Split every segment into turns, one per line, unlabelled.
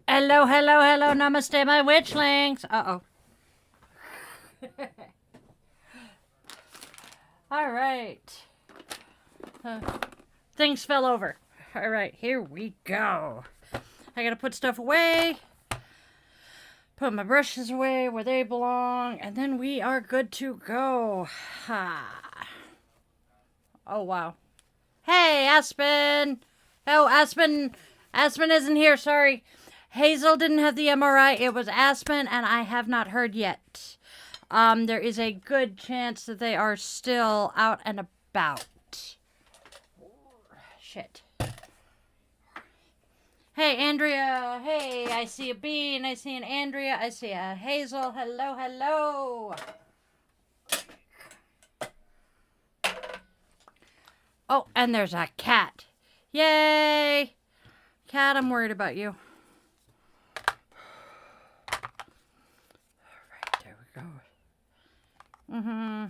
Hello, hello, hello, namaste, my witchlings. Uh-oh. All right. Things fell over. All right, here we go. I gotta put stuff away. Put my brushes away where they belong. And then we are good to go. Ha. Oh, wow. Hey, Aspen. Oh, Aspen. Aspen isn't here, sorry. Hazel didn't have the MRI. It was Aspen, and I have not heard yet. There is a good chance that they are still out and about. Shit. Hey, Andrea. Hey, I see a Bean. I see an Andrea. I see a Hazel. Hello, hello. Oh, and there's a cat. Yay. Cat, I'm worried about you. Mm-hmm.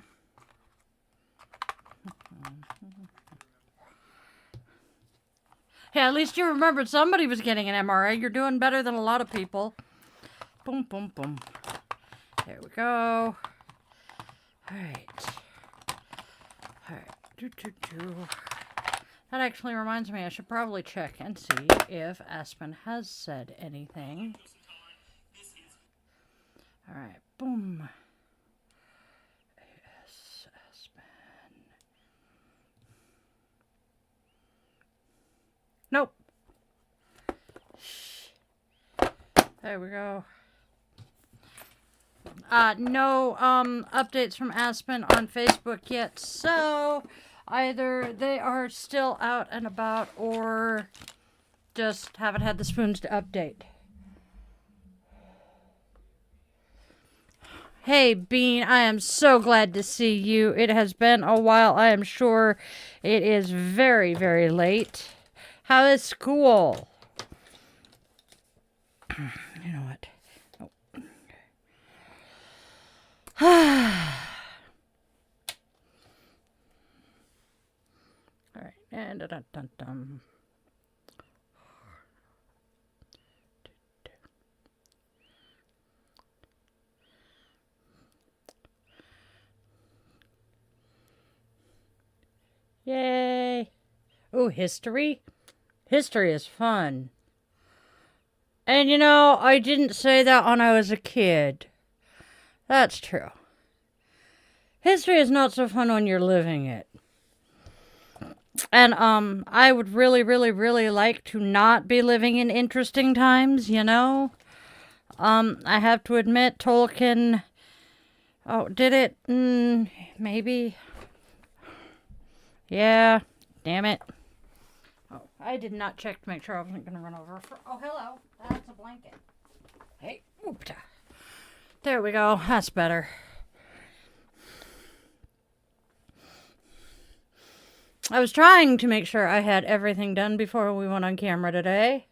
Yeah, at least you remembered somebody was getting an MRI. You're doing better than a lot of people. Boom, boom, boom. There we go. All right. All right. That actually reminds me, I should probably check and see if Aspen has said anything. All right. Boom. Nope. There we go. No updates from Aspen on Facebook yet, so either they are still out and about or just haven't had the spoons to update. Hey, Bean, I am so glad to see you. It has been a while. I am sure it is very, very late. How is school? You know what? Oh. All right. And dun-dun-dun. Yay. Oh, history? History is fun. And you know, I didn't say that when I was a kid. That's true. History is not so fun when you're living it. And I would really, really, really like to not be living in interesting times, you know? I have to admit, Tolkien... Oh, did it? Maybe. Yeah, damn it. Oh, I did not check to make sure I wasn't going to run over. Oh, hello. That's a blanket. Hey, oopta. There we go. That's better. I was trying to make sure I had everything done before we went on camera today.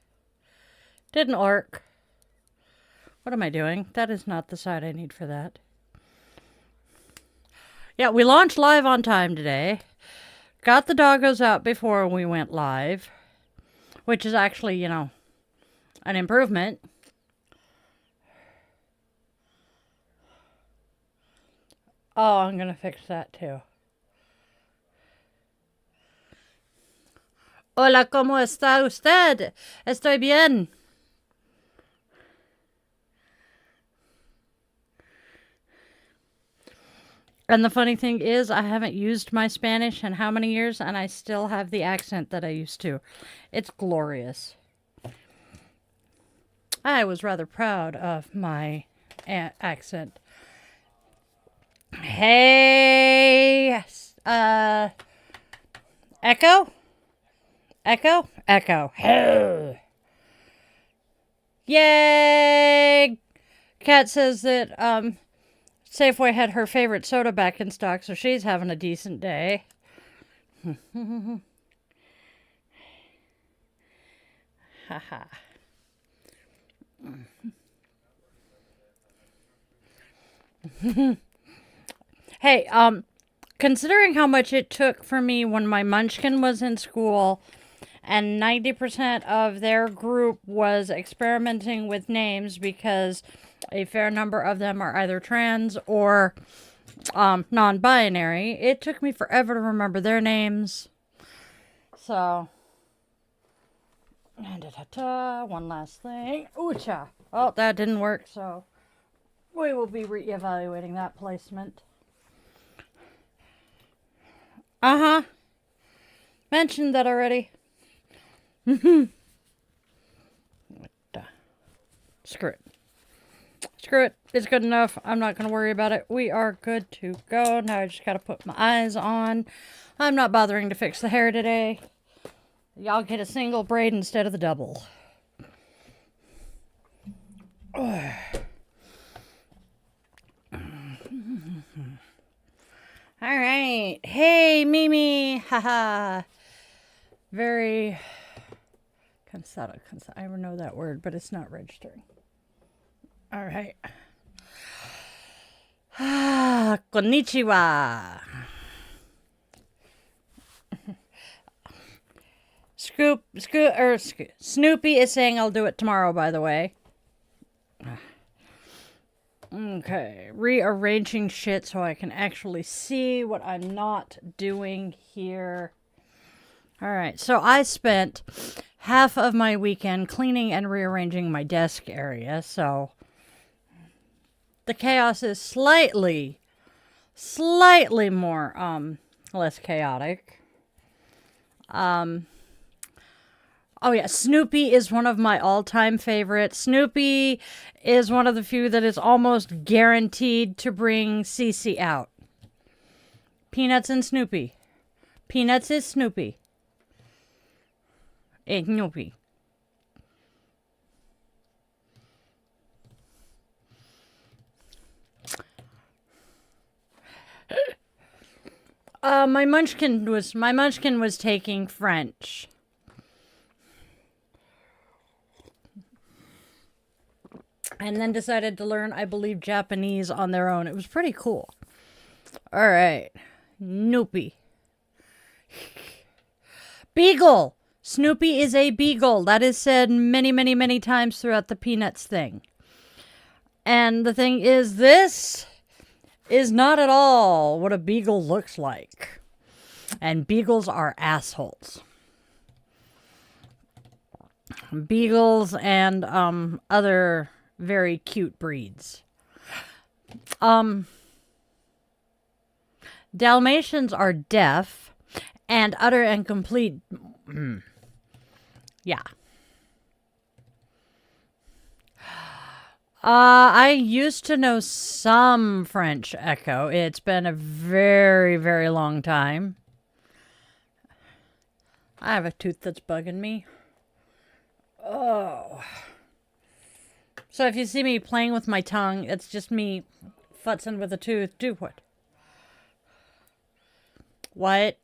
Didn't work. What am I doing? That is not the side I need for that. Yeah, we launched live on time today. Got the doggos out before we went live, which is actually, you know, an improvement. Oh, I'm going to fix that too. Hola, ¿cómo está usted? Estoy bien. And the funny thing is, I haven't used my Spanish in how many years, and I still have the accent that I used to. It's glorious. I was rather proud of my accent. Hey, Echo? Echo? Echo. Yay! Kat says that Safeway had her favorite soda back in stock, so she's having a decent day. Haha. Hey, considering how much it took for me when my munchkin was in school and 90% of their group was experimenting with names because a fair number of them are either trans or non-binary, it took me forever to remember their names. So, one last thing. Ooh-cha. Oh, that didn't work, so we will be reevaluating that placement. Uh-huh. Mentioned that already. Screw it. Screw it. It's good enough. I'm not going to worry about it. We are good to go. Now I just got to put my eyes on. I'm not bothering to fix the hair today. Y'all get a single braid instead of the double. All right. Hey, Mimi. Haha. Very cansado. I don't know that word, but it's not registering. All right. Konnichiwa. Snoopy is saying I'll do it tomorrow, by the way. Okay, rearranging shit so I can actually see what I'm not doing here. All right, so I spent half of my weekend cleaning and rearranging my desk area, so the chaos is slightly more, less chaotic. Oh yeah, Snoopy is one of my all-time favorites. Snoopy is one of the few that is almost guaranteed to bring Cece out. Peanuts and Snoopy. Peanuts is Snoopy. It's Snoopy. My munchkin was taking French. And then decided to learn, I believe, Japanese on their own. It was pretty cool. All right. Snoopy. Beagle. Snoopy is a beagle. That is said many, many, many times throughout the Peanuts thing. And the thing is, this is not at all what a beagle looks like. And beagles are assholes. Beagles and other very cute breeds. Dalmatians are deaf and utter and complete. Yeah. I used to know some French, Echo. It's been a very, very long time. I have a tooth that's bugging me. Oh. So if you see me playing with my tongue, it's just me futzing with a tooth. Do what? What?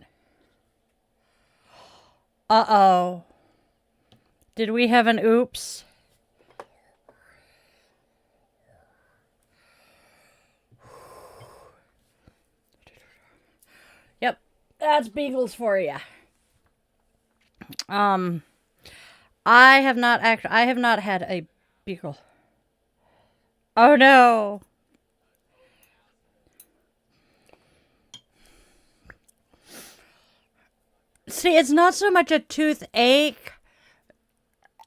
Uh-oh. Did we have an oops? Yep, that's beagles for you. I have not had a beagle. Oh no. See, it's not so much a toothache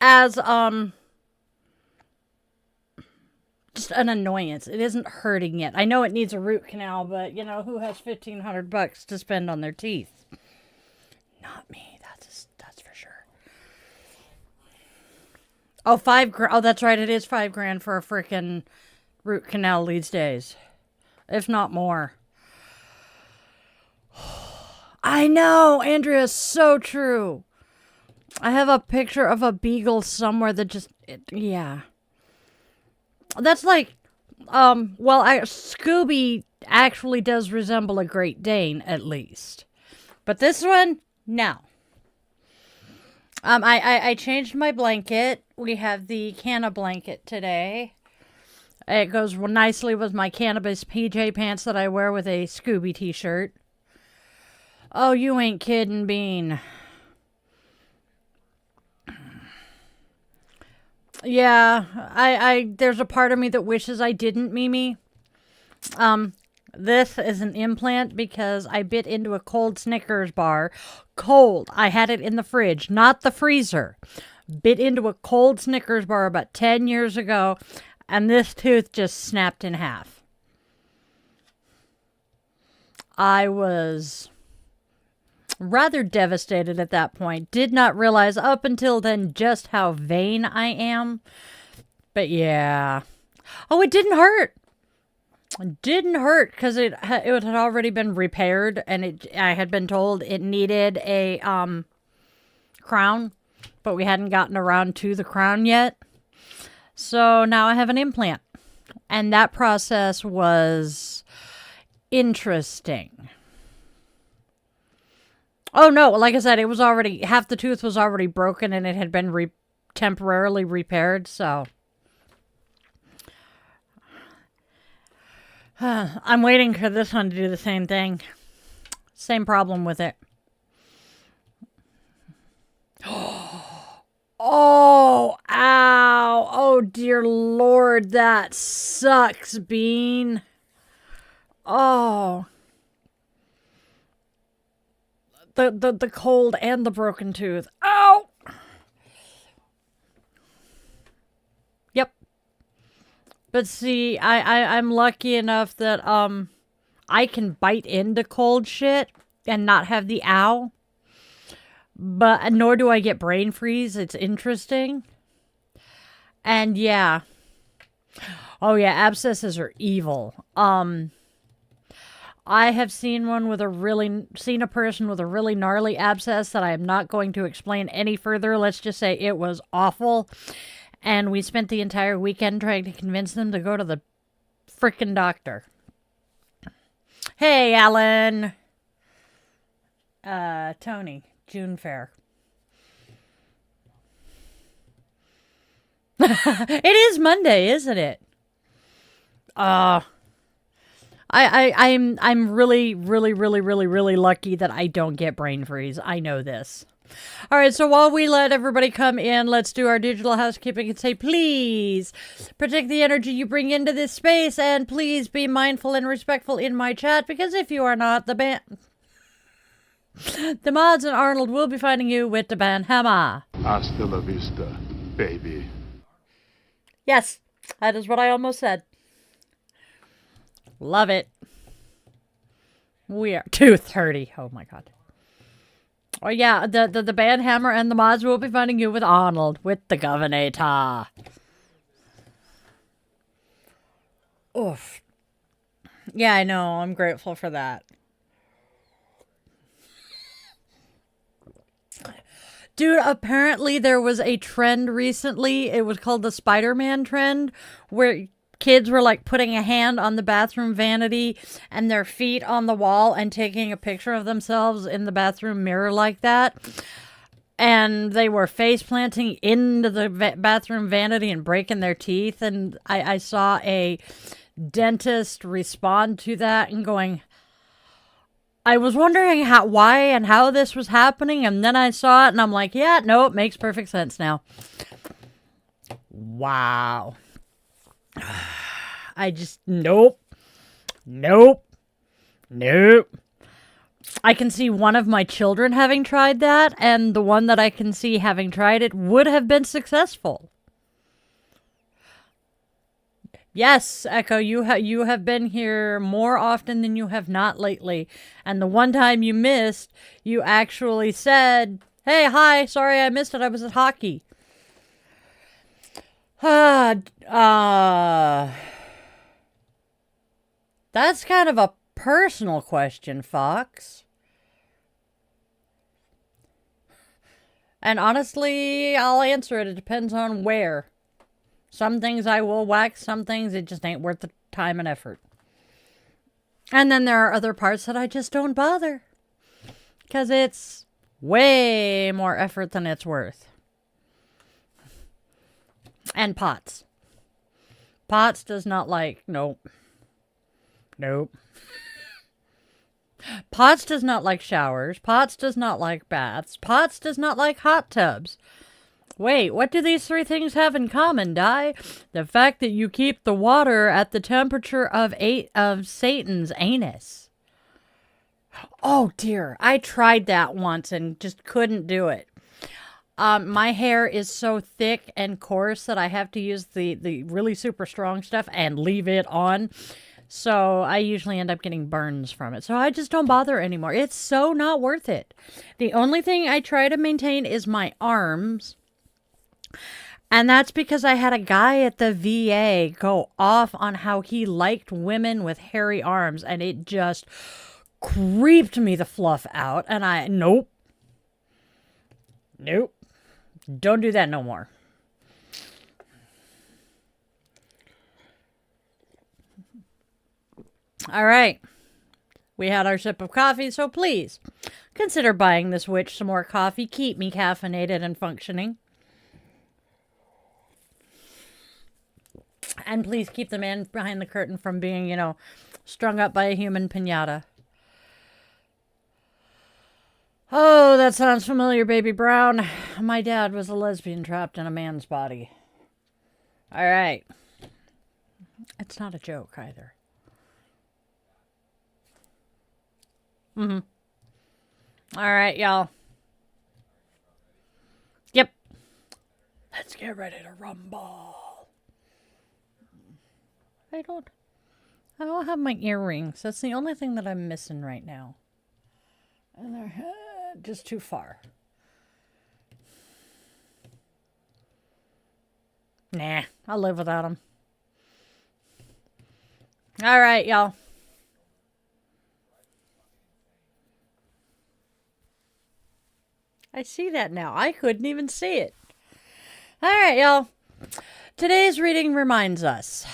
as just an annoyance. It isn't hurting yet. I know it needs a root canal, but you know, who has $1,500 to spend on their teeth? Not me. That's for sure. Oh, $5,000. Oh, that's right. It is $5,000 for a frickin' root canal these days, if not more. I know, Andrea, so true. I have a picture of a beagle somewhere that just, yeah. That's like, Scooby actually does resemble a Great Dane, at least. But this one, no. I changed my blanket. We have the canna blanket today. It goes nicely with my cannabis PJ pants that I wear with a Scooby t-shirt. Oh, you ain't kidding, Bean. Yeah, there's a part of me that wishes I didn't, Mimi. This is an implant because I bit into a cold Snickers bar. Cold. I had it in the fridge, not the freezer. Bit into a cold Snickers bar about 10 years ago, and this tooth just snapped in half. I was rather devastated at that point. Did not realize up until then just how vain I am. But yeah. Oh, it didn't hurt. It didn't hurt because it had already been repaired, and I had been told it needed a crown, but we hadn't gotten around to the crown yet. So now I have an implant, and that process was interesting. Oh no, like I said, it was already, half the tooth was already broken and it had been temporarily repaired, so. I'm waiting for this one to do the same thing. Same problem with it. Oh, ow. Oh, dear Lord, that sucks, Bean. Oh. The cold and the broken tooth. Ow! Yep. But see, I'm lucky enough that I can bite into cold shit and not have the ow. But nor do I get brain freeze. It's interesting. And yeah. Oh yeah, abscesses are evil. I have seen a person with a really gnarly abscess that I am not going to explain any further. Let's just say it was awful. And we spent the entire weekend trying to convince them to go to the frickin' doctor. Hey, Alan. Tony, June Fair. It is Monday, isn't it? I'm really lucky that I don't get brain freeze. I know this. All right, so while we let everybody come in, let's do our digital housekeeping and say, please protect the energy you bring into this space, and please be mindful and respectful in my chat, because if you are not, the mods and Arnold will be finding you with the band hammer.
Hasta la vista, baby.
Yes, that is what I almost said. Love it. We are 2:30. Oh my god. Oh yeah, the band hammer and the mods will be finding you with Arnold, with the Governator. Oof. Yeah, I know. I'm grateful for that. Dude, apparently there was a trend recently. It was called the Spider-Man trend, where kids were like putting a hand on the bathroom vanity and their feet on the wall and taking a picture of themselves in the bathroom mirror like that. And they were face planting into the bathroom vanity and breaking their teeth. And I saw a dentist respond to that and going, I was wondering why and how this was happening. And then I saw it and I'm like, yeah, no, it makes perfect sense now. Wow. I just, nope. I can see one of my children having tried that, and the one that I can see having tried it would have been successful. Yes, Echo, you have been here more often than you have not lately. And the one time you missed, you actually said, hey, hi, sorry I missed it, I was at hockey. That's kind of a personal question, Fox. And honestly, I'll answer it. It depends on where. Some things I will wax, some things it just ain't worth the time and effort. And then there are other parts that I just don't bother. Because it's way more effort than it's worth. And pots. Pots does not like, nope. Pots does not like showers. Pots does not like baths. Pots does not like hot tubs. Wait, what do these three things have in common, Di? The fact that you keep the water at the temperature of Satan's anus. Oh dear, I tried that once and just couldn't do it. My hair is so thick and coarse that I have to use the really super strong stuff and leave it on. So I usually end up getting burns from it. So I just don't bother anymore. It's so not worth it. The only thing I try to maintain is my arms. And that's because I had a guy at the VA go off on how he liked women with hairy arms. And it just creeped me the fluff out. And nope. Don't do that no more. All right. We had our sip of coffee, so please consider buying this witch some more coffee. Keep me caffeinated and functioning. And please keep the man behind the curtain from being, strung up by a human piñata. Oh, that sounds familiar, Baby Brown. My dad was a lesbian trapped in a man's body. All right. It's not a joke either. All right, y'all. Yep. Let's get ready to rumble. I don't have my earrings. That's the only thing that I'm missing right now. And they're just too far. Nah, I'll live without them. All right, y'all. I see that now. I couldn't even see it. All right, y'all. Today's reading reminds us.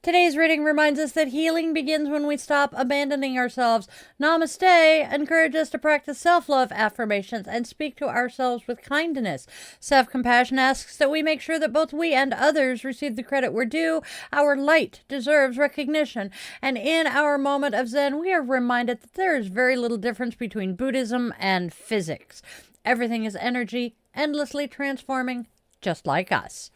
Today's reading reminds us that healing begins when we stop abandoning ourselves. Namaste encourages us to practice self-love affirmations and speak to ourselves with kindness. Self-compassion asks that we make sure that both we and others receive the credit we're due. Our light deserves recognition. And in our moment of Zen, we are reminded that there is very little difference between Buddhism and physics. Everything is energy, endlessly transforming, just like us.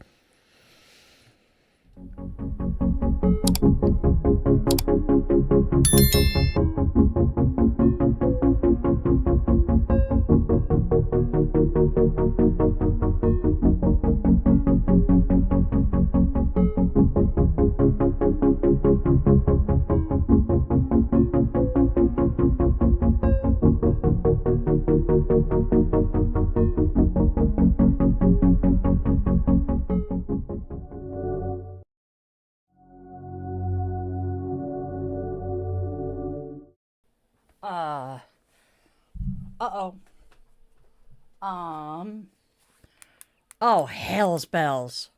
Oh, hell's bells.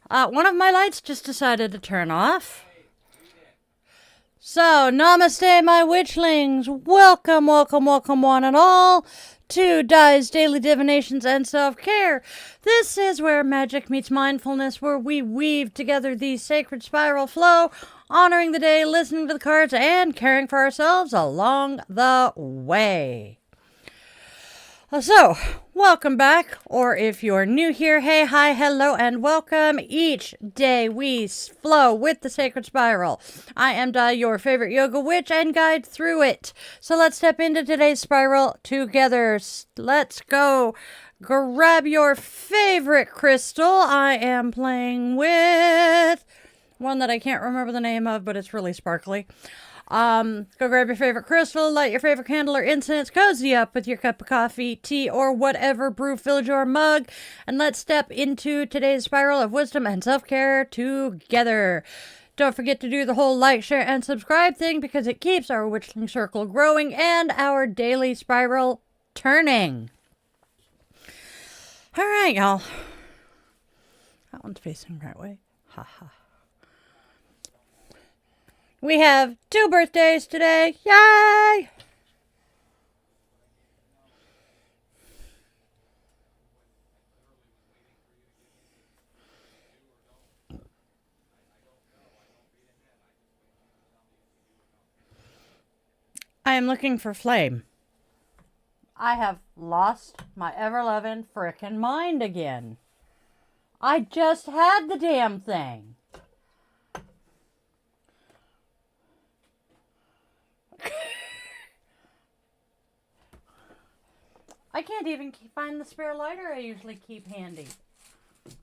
One of my lights just decided to turn off. So, namaste, my witchlings. Welcome, welcome, welcome, one and all, to Di's Daily Divinations and Self-Care. This is where magic meets mindfulness, where we weave together the sacred spiral flow, honoring the day, listening to the cards, and caring for ourselves along the way. So, welcome back, or if you're new here, hey, hi, hello, and welcome. Each day we flow with the sacred spiral. I am Di, your favorite yoga witch, and guide through it. So let's step into today's spiral together. Let's go. Grab your favorite crystal. I am playing with one that I can't remember the name of, but it's really sparkly. Go grab your favorite crystal, light your favorite candle or incense, cozy up with your cup of coffee, tea, or whatever brew fills your mug, and let's step into today's spiral of wisdom and self-care together. Don't forget to do the whole like, share, and subscribe thing because it keeps our Witchling circle growing and our daily spiral turning. All right, y'all. That one's facing the right way. Ha ha. We have 2 birthdays today. Yay! I am looking for flame. I have lost my ever-loving frickin' mind again. I just had the damn thing. I can't even find the spare lighter I usually keep handy.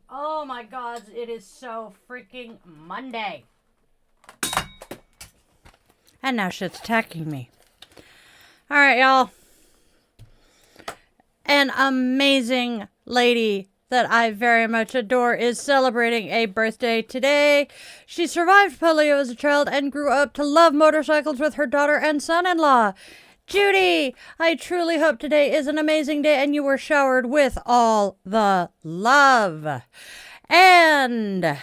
Oh my God, it is so freaking Monday. And now shit's attacking me. All right, y'all. An amazing lady that I very much adore is celebrating a birthday today. She survived polio as a child and grew up to love motorcycles with her daughter and son-in-law. Judy, I truly hope today is an amazing day and you were showered with all the love. And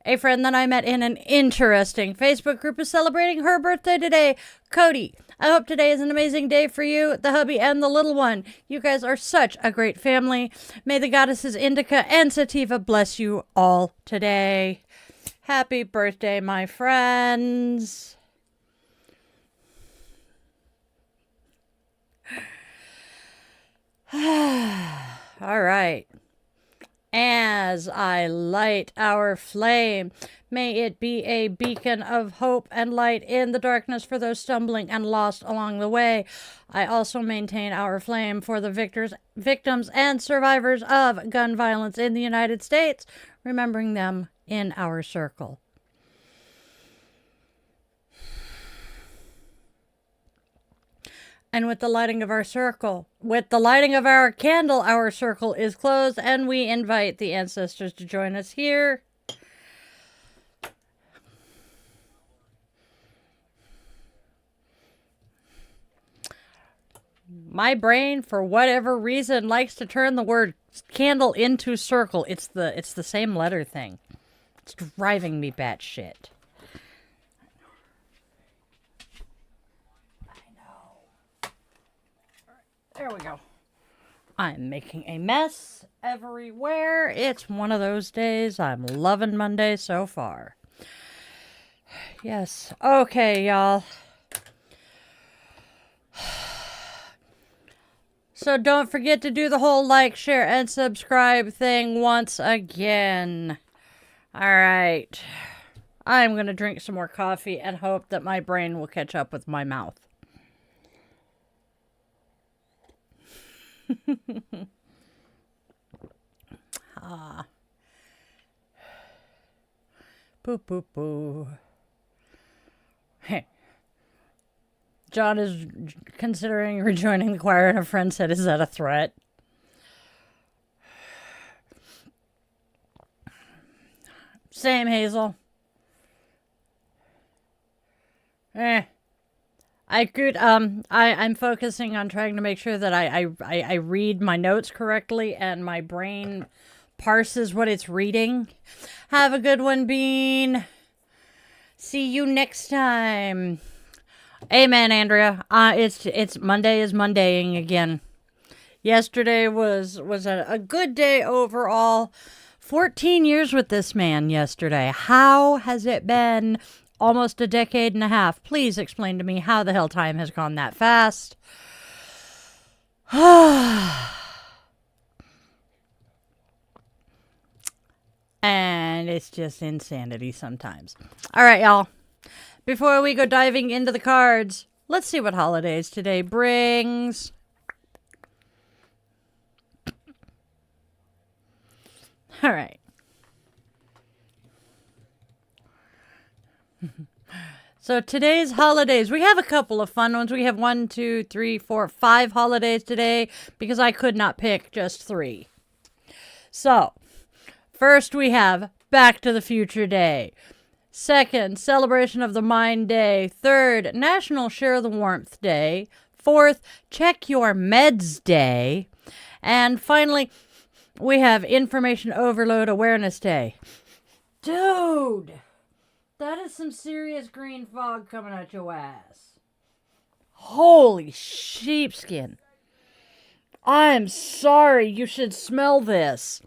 a friend that I met in an interesting Facebook group is celebrating her birthday today. Cody, I hope today is an amazing day for you, the hubby, and the little one. You guys are such a great family. May the goddesses Indica and Sativa bless you all today. Happy birthday, my friends. All right. As I light our flame, may it be a beacon of hope and light in the darkness for those stumbling and lost along the way. I also maintain our flame for the victims and survivors of gun violence in the United States, remembering them in our circle. And with the lighting of our circle, with the lighting of our candle, our circle is closed, and we invite the ancestors to join us here. My brain, for whatever reason, likes to turn the word candle into circle. It's the same letter thing. It's driving me batshit. There we go. I'm making a mess everywhere. It's one of those days. I'm loving Monday so far. Yes. Okay, y'all. So don't forget to do the whole like, share, and subscribe thing once again. All right. I'm going to drink some more coffee and hope that my brain will catch up with my mouth. Boo, boo, boo. Hey. John is considering rejoining the choir, and a friend said, "Is that a threat?" Same, Hazel. I could, I'm focusing on trying to make sure that I read my notes correctly and my brain parses what it's reading. Have a good one, Bean. See you next time. Amen, Andrea. It's Monday is Mondaying again. Yesterday was a good day overall. 14 years with this man yesterday. How has it been? Almost a decade and a half. Please explain to me how the hell time has gone that fast. And it's just insanity sometimes. All right, y'all. Before we go diving into the cards, let's see what holidays today brings. All right. So today's holidays, we have a couple of fun ones. We have 1, 2, 3, 4, 5 holidays today because I could not pick just 3. So first we have Back to the Future Day. Second, Celebration of the Mind Day. Third, National Share the Warmth Day. Fourth, Check Your Meds Day. And finally, we have Information Overload Awareness Day. Dude, that is some serious green fog coming out your ass. Holy sheepskin. I'm sorry, you should smell this.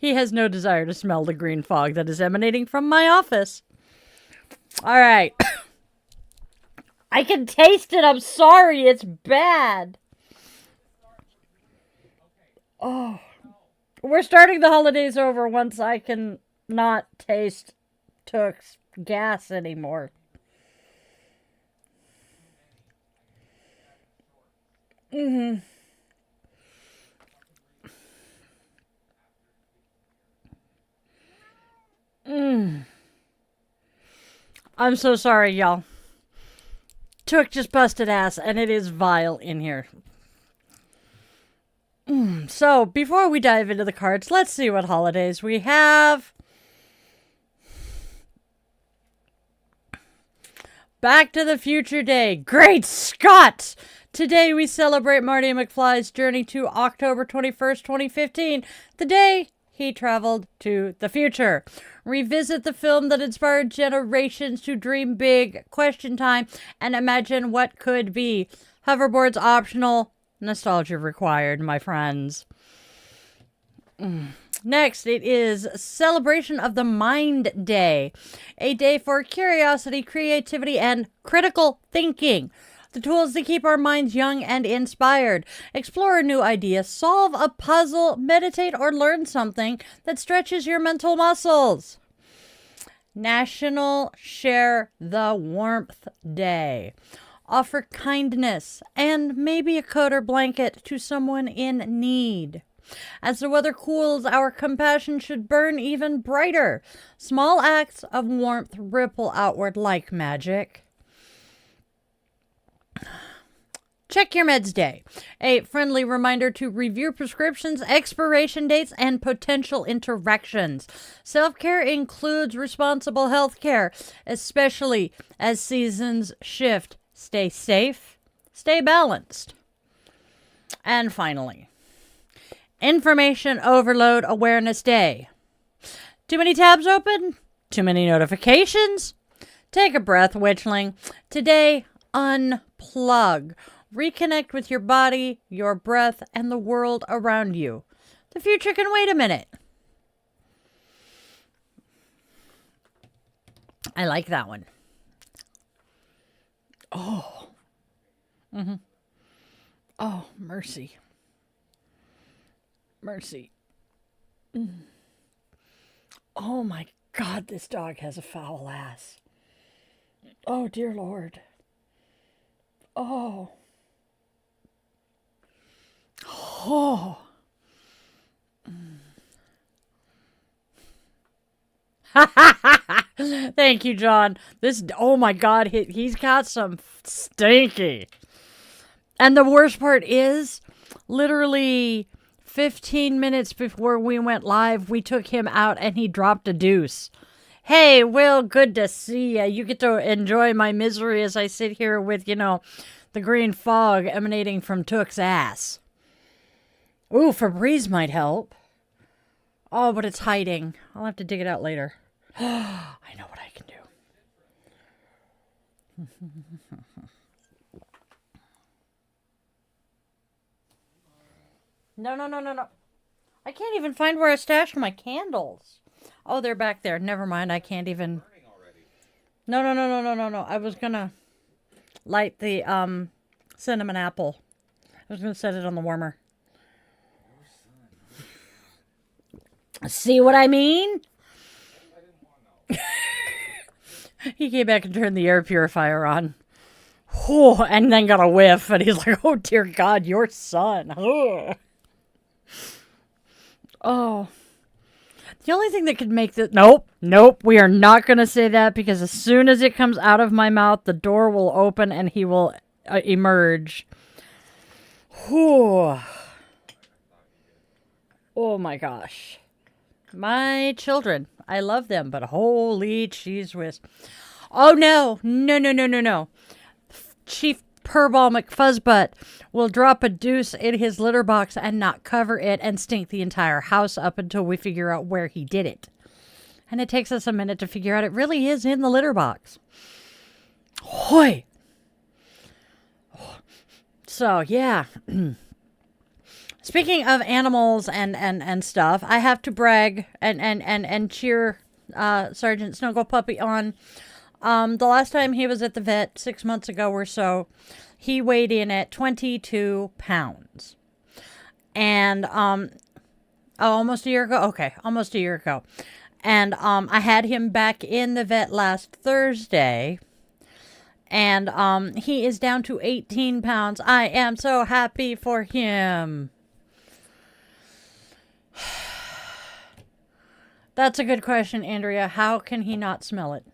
He has no desire to smell the green fog that is emanating from my office. All right. I can taste it. I'm sorry. It's bad. Oh. We're starting the holidays over once I can not taste Took's gas anymore. I'm so sorry, y'all. Took just busted ass, and it is vile in here. So, before we dive into the cards, let's see what holidays we have. Back to the Future Day. Great Scott! Today we celebrate Marty McFly's journey to October 21st, 2015, the day he traveled to the future. Revisit the film that inspired generations to dream big, question time, and imagine what could be. Hoverboards optional, nostalgia required, my friends. Next, it is Celebration of the Mind Day, a day for curiosity, creativity, and critical thinking. The tools that keep our minds young and inspired. Explore a new idea, solve a puzzle, meditate, or learn something that stretches your mental muscles. National Share the Warmth Day. Offer kindness and maybe a coat or blanket to someone in need. As the weather cools, our compassion should burn even brighter. Small acts of warmth ripple outward like magic. Check Your Meds Day, a friendly reminder to review prescriptions, expiration dates, and potential interactions. Self-care includes responsible health care, especially as seasons shift. Stay safe, stay balanced. And finally, Information Overload Awareness Day. Too many tabs open? Too many notifications? Take a breath, Witchling. Today, unplug. Reconnect with your body, your breath, and the world around you. The future can wait a minute. I like that one. Oh. Oh, mercy. Mercy. Oh my God, this dog has a foul ass. Oh, dear Lord. Oh. Oh. Thank you, John. Oh my God, he's got some stinky. And the worst part is, literally 15 minutes before we went live, we took him out and he dropped a deuce. Hey, Will, good to see ya. You get to enjoy my misery as I sit here with, the green fog emanating from Took's ass. Ooh, Febreze might help. Oh, but it's hiding. I'll have to dig it out later. I know what I can do. No. I can't even find where I stashed my candles. Oh, they're back there. Never mind. I can't even. No. I was gonna light the cinnamon apple. I was gonna set it on the warmer. See what I mean? He came back and turned the air purifier on. Oh, and then got a whiff, and he's like, oh, dear God, your son. Ugh. Oh. The only thing that could make this... Nope, we are not going to say that, because as soon as it comes out of my mouth, the door will open and he will emerge. Whew. Oh my gosh. My children. I love them, but holy cheese whiz. Oh no. No, no, no, no, no. Chief Purball McFuzzbutt will drop a deuce in his litter box and not cover it and stink the entire house up until we figure out where he did it. And it takes us a minute to figure out it really is in the litter box. Hoy! So, yeah. Speaking of animals and stuff, I have to brag and cheer Sergeant Snuggle Puppy on. The last time he was at the vet 6 months ago or so, he weighed in at 22 pounds. And almost a year ago? Okay, almost a year ago. And I had him back in the vet last Thursday. And he is down to 18 pounds. I am so happy for him. That's a good question, Andrea. How can he not smell it?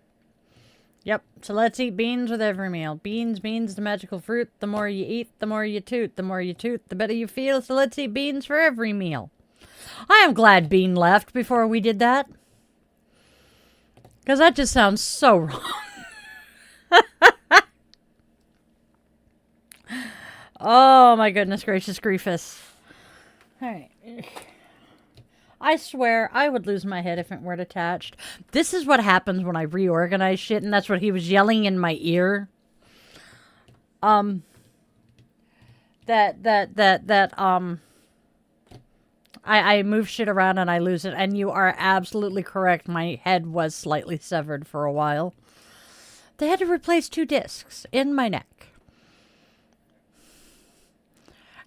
Yep. So let's eat beans with every meal. Beans, the magical fruit. The more you eat, the more you toot. The more you toot, the better you feel. So let's eat beans for every meal. I am glad Bean left before we did that. Because that just sounds so wrong. Oh, my goodness gracious griefus. All right. I swear I would lose my head if it weren't attached. This is what happens when I reorganize shit, and that's what he was yelling in my ear. I move shit around and I lose it, and you are absolutely correct. My head was slightly severed for a while. They had to replace 2 discs in my neck.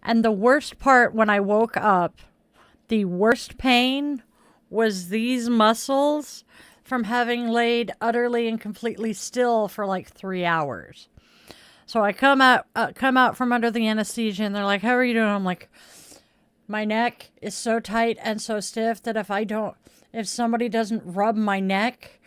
And the worst part when I woke up, the worst pain was these muscles from having laid utterly and completely still for like 3 hours. So I come out from under the anesthesia, and they're like, "How are you doing?" I'm like, "My neck is so tight and so stiff that if somebody doesn't rub my neck,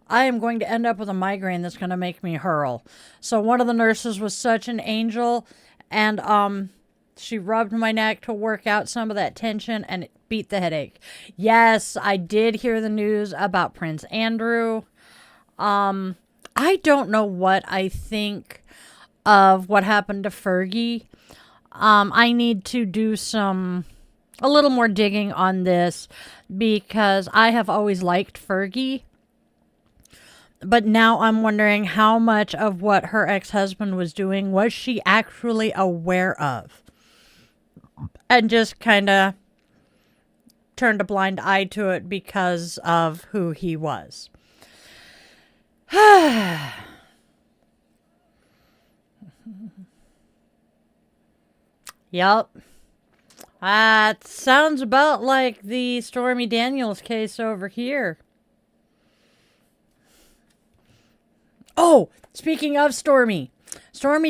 I am going to end up with a migraine that's going to make me hurl." So one of the nurses was such an angel, and she rubbed my neck to work out some of that tension, and it beat the headache. Yes, I did hear the news about Prince Andrew. I don't know what I think of what happened to Fergie. I need to do a little more digging on this, because I have always liked Fergie. But now I'm wondering how much of what her ex-husband was doing was she actually aware of, and just kind of turned a blind eye to it because of who he was. Yup. That sounds about like the Stormy Daniels case over here. Oh, speaking of Stormy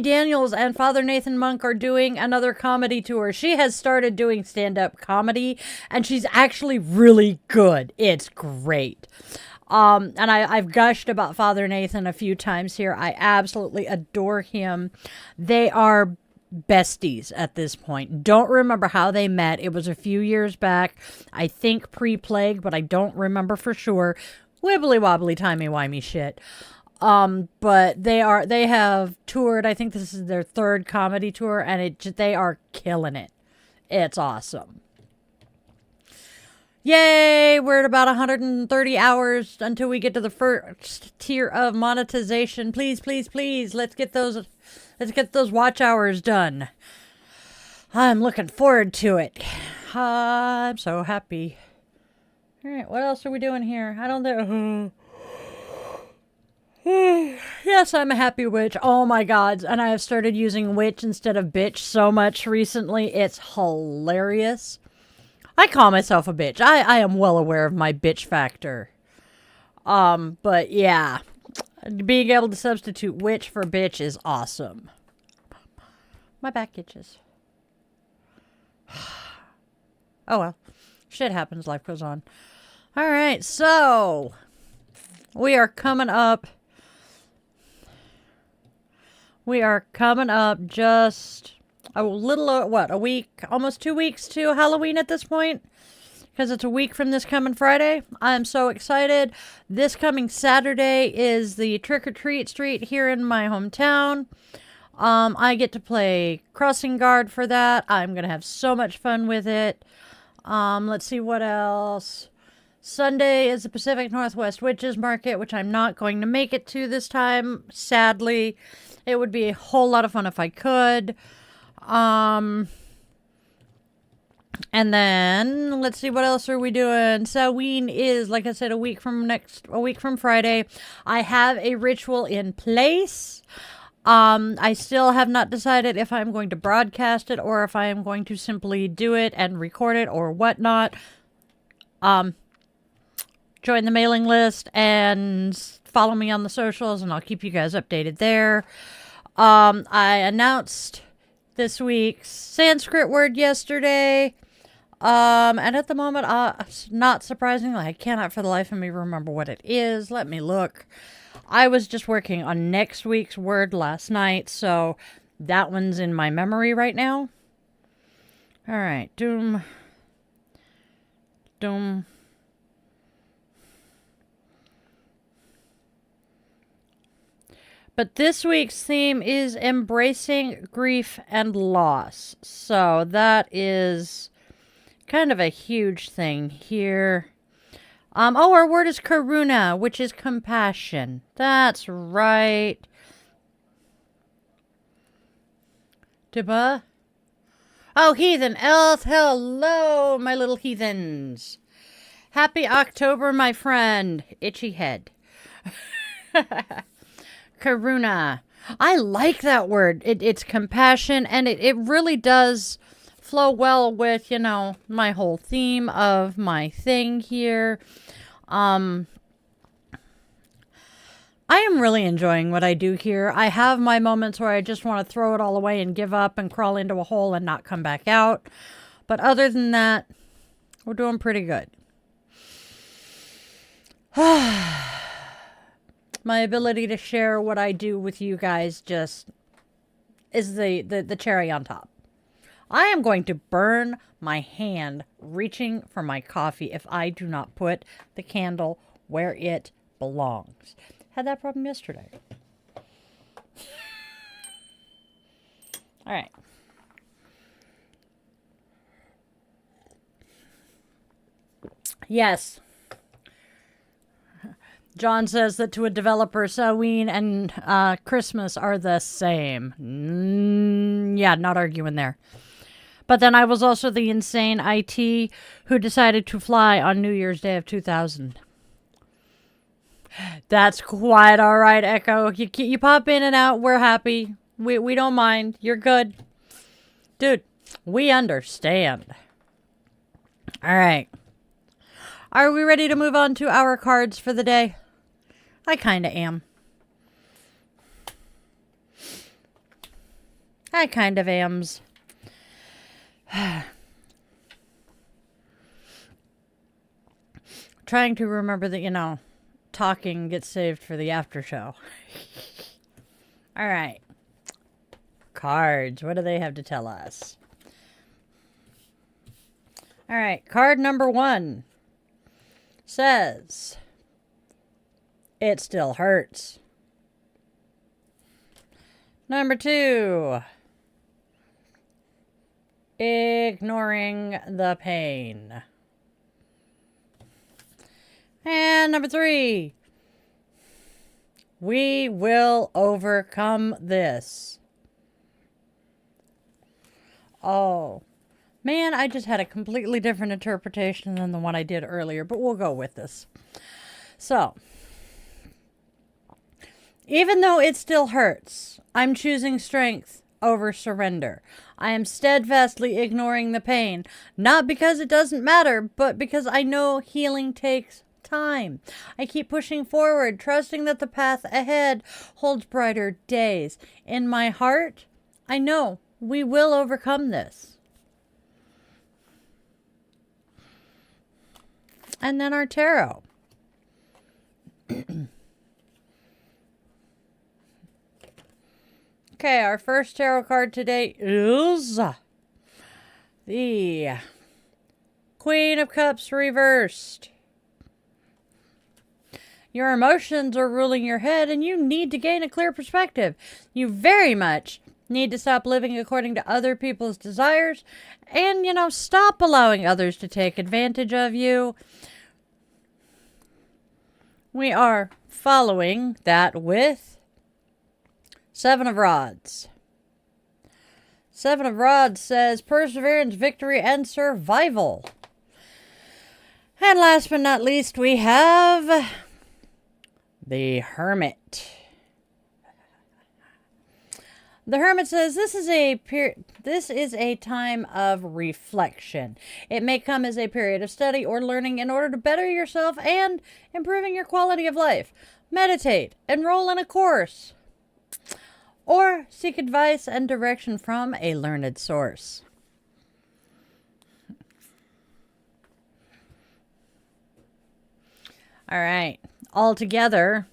Daniels and Father Nathan Monk are doing another comedy tour. She has started doing stand-up comedy, and she's actually really good. It's great. And I've gushed about Father Nathan a few times here. I absolutely adore him. They are besties at this point. Don't remember how they met. It was a few years back. I think pre-plague, but I don't remember for sure. Wibbly wobbly timey wimey shit. But they have toured. I think this is their 3rd comedy tour, and they are killing it. It's awesome. Yay! We're at about 130 hours until we get to the first tier of monetization. Please, please, please, let's get those watch hours done. I'm looking forward to it. I'm so happy. All right, what else are we doing here? I don't know. Yes, I'm a happy witch. Oh my god. And I have started using witch instead of bitch so much recently. It's hilarious. I call myself a bitch. I am well aware of my bitch factor. But yeah. Being able to substitute witch for bitch is awesome. My back itches. Oh well. Shit happens. Life goes on. Alright, so we are coming up just a little, a week, almost 2 weeks to Halloween at this point. because it's a week from this coming Friday. I'm so excited. This coming Saturday is the trick-or-treat street here in my hometown. I get to play crossing guard for that. I'm going to have so much fun with it. Let's see what else. Sunday is the Pacific Northwest Witches Market, which I'm not going to make it to this time, sadly. It would be a whole lot of fun if I could. And then let's see, what else are we doing? Samhain is, like I said, a week from Friday. I have a ritual in place. I still have not decided if I'm going to broadcast it or if I am going to simply do it and record it or whatnot. Join the mailing list and follow me on the socials, and I'll keep you guys updated there. I announced this week's Sanskrit word yesterday. And at the moment, not surprisingly, I cannot for the life of me remember what it is. Let me look. I was just working on next week's word last night, so that one's in my memory right now. All right, doom. But this week's theme is embracing grief and loss. So that is kind of a huge thing here. Our word is karuna, which is compassion. That's right. Dibba? Oh, heathen elf. Hello, my little heathens. Happy October, my friend. Itchy head. Karuna. I like that word. It's compassion, and it really does flow well with, my whole theme of my thing here. I am really enjoying what I do here. I have my moments where I just want to throw it all away and give up and crawl into a hole and not come back out. But other than that, we're doing pretty good. My ability to share what I do with you guys just is the cherry on top. I am going to burn my hand reaching for my coffee if I do not put the candle where it belongs. Had that problem yesterday. All right. Yes. John says that to a developer, Samhain and Christmas are the same. Yeah, not arguing there. But then I was also the insane IT who decided to fly on New Year's Day of 2000. That's quite all right, Echo. You pop in and out. We're happy. We don't mind. You're good. Dude, we understand. All right. Are we ready to move on to our cards for the day? I kind of am. I kind of ams. Trying to remember that, talking gets saved for the after show. All right. Cards. What do they have to tell us? All right. Card number 1 says, it still hurts. Number 2, ignoring the pain. And number 3, we will overcome this. Oh, man, I just had a completely different interpretation than the one I did earlier, but we'll go with this. So, even though it still hurts, I'm choosing strength over surrender. I am steadfastly ignoring the pain, not because it doesn't matter, but because I know healing takes time. I keep pushing forward, trusting that the path ahead holds brighter days. In my heart, I know we will overcome this. And then our tarot. Okay, our first tarot card today is the Queen of Cups reversed. Your emotions are ruling your head and you need to gain a clear perspective. You very much need to stop living according to other people's desires and, stop allowing others to take advantage of you. We are following that with Seven of Rods. Seven of Rods says perseverance, victory, and survival. And last but not least, we have the Hermit. The Hermit says this is a time of reflection. It may come as a period of study or learning in order to better yourself and improving your quality of life. Meditate, enroll in a course, or seek advice and direction from a learned source. All right, all together,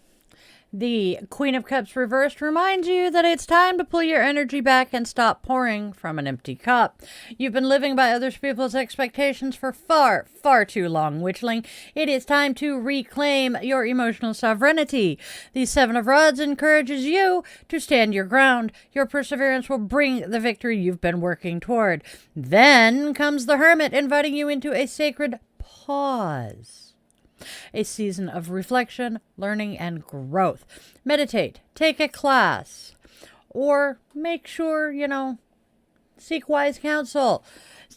the Queen of Cups reversed reminds you that it's time to pull your energy back and stop pouring from an empty cup. You've been living by other people's expectations for far, far too long, Witchling. It is time to reclaim your emotional sovereignty. The Seven of Rods encourages you to stand your ground. Your perseverance will bring the victory you've been working toward. Then comes the Hermit, inviting you into a sacred pause. A season of reflection, learning, and growth. Meditate, take a class, or make sure, seek wise counsel.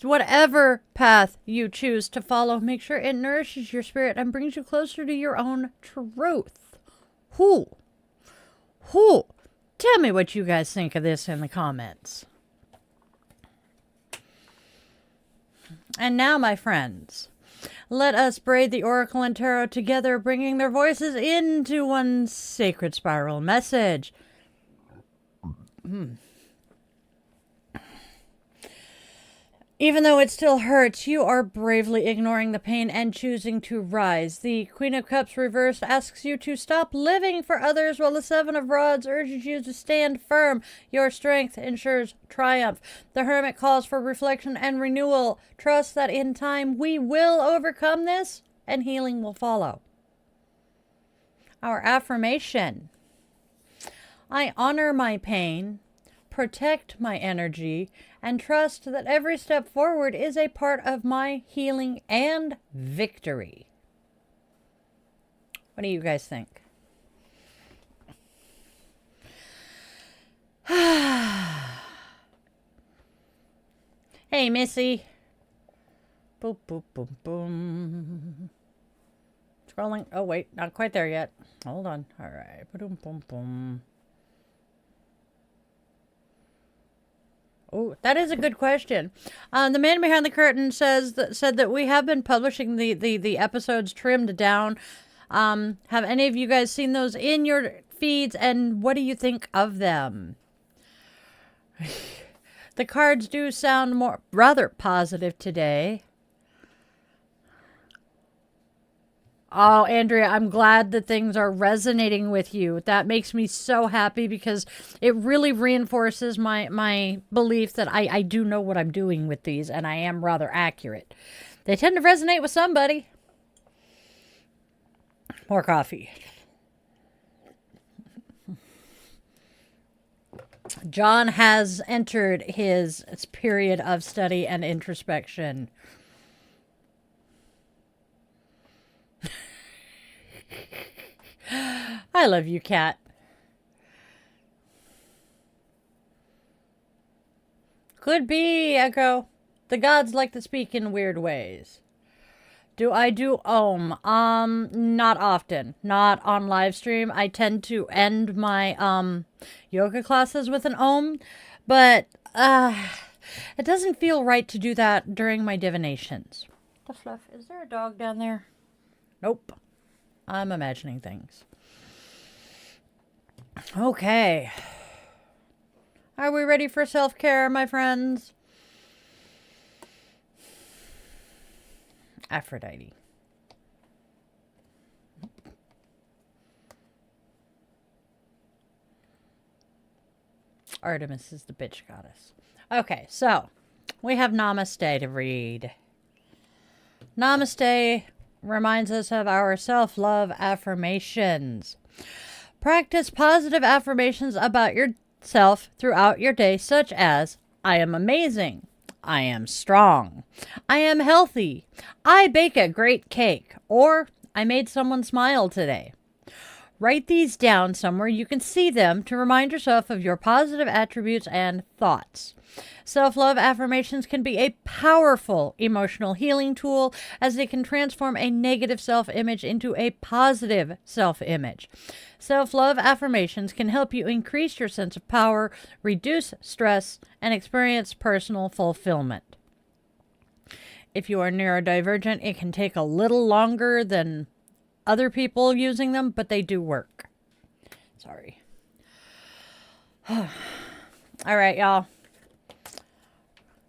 Whatever path you choose to follow, make sure it nourishes your spirit and brings you closer to your own truth. Who? Tell me what you guys think of this in the comments. And now, my friends, let us braid the Oracle and Tarot together, bringing their voices into one sacred spiral message. Even though it still hurts, you are bravely ignoring the pain and choosing to rise. The Queen of Cups reversed asks you to stop living for others, while the Seven of Rods urges you to stand firm. Your strength ensures triumph. The Hermit calls for reflection and renewal. Trust that in time we will overcome this and healing will follow. Our affirmation: I honor my pain, protect my energy, and trust that every step forward is a part of my healing and victory. What do you guys think? Hey, Missy. Boop, boop, boom, boom. Scrolling. Oh, wait. Not quite there yet. Hold on. All right. Boom, boom, boom. Oh, that is a good question. The man behind the curtain said that we have been publishing the episodes trimmed down. Have any of you guys seen those in your feeds, and what do you think of them? The cards do sound rather positive today. Oh, Andrea, I'm glad that things are resonating with you. That makes me so happy because it really reinforces my belief that I do know what I'm doing with these, and I am rather accurate. They tend to resonate with somebody. More coffee. John has entered his period of study and introspection. I love you, Cat. Could be, Echo. The gods like to speak in weird ways. Do I do Om? Not often. Not on live stream. I tend to end my yoga classes with an Om, but it doesn't feel right to do that during my divinations. The fluff. Is there a dog down there? Nope. I'm imagining things. Okay. Are we ready for self-care, my friends? Aphrodite. Artemis is the bitch goddess. Okay, so we have Namaste to read. Namaste reminds us of our self-love affirmations. Practice positive affirmations about yourself throughout your day, such as, I am amazing. I am strong. I am healthy. I bake a great cake. Or, I made someone smile today. Write these down somewhere you can see them to remind yourself of your positive attributes and thoughts. Self-love affirmations can be a powerful emotional healing tool as they can transform a negative self-image into a positive self-image. Self-love affirmations can help you increase your sense of power, reduce stress, and experience personal fulfillment. If you are neurodivergent, it can take a little longer than other people using them, but they do work. Sorry. All right, y'all.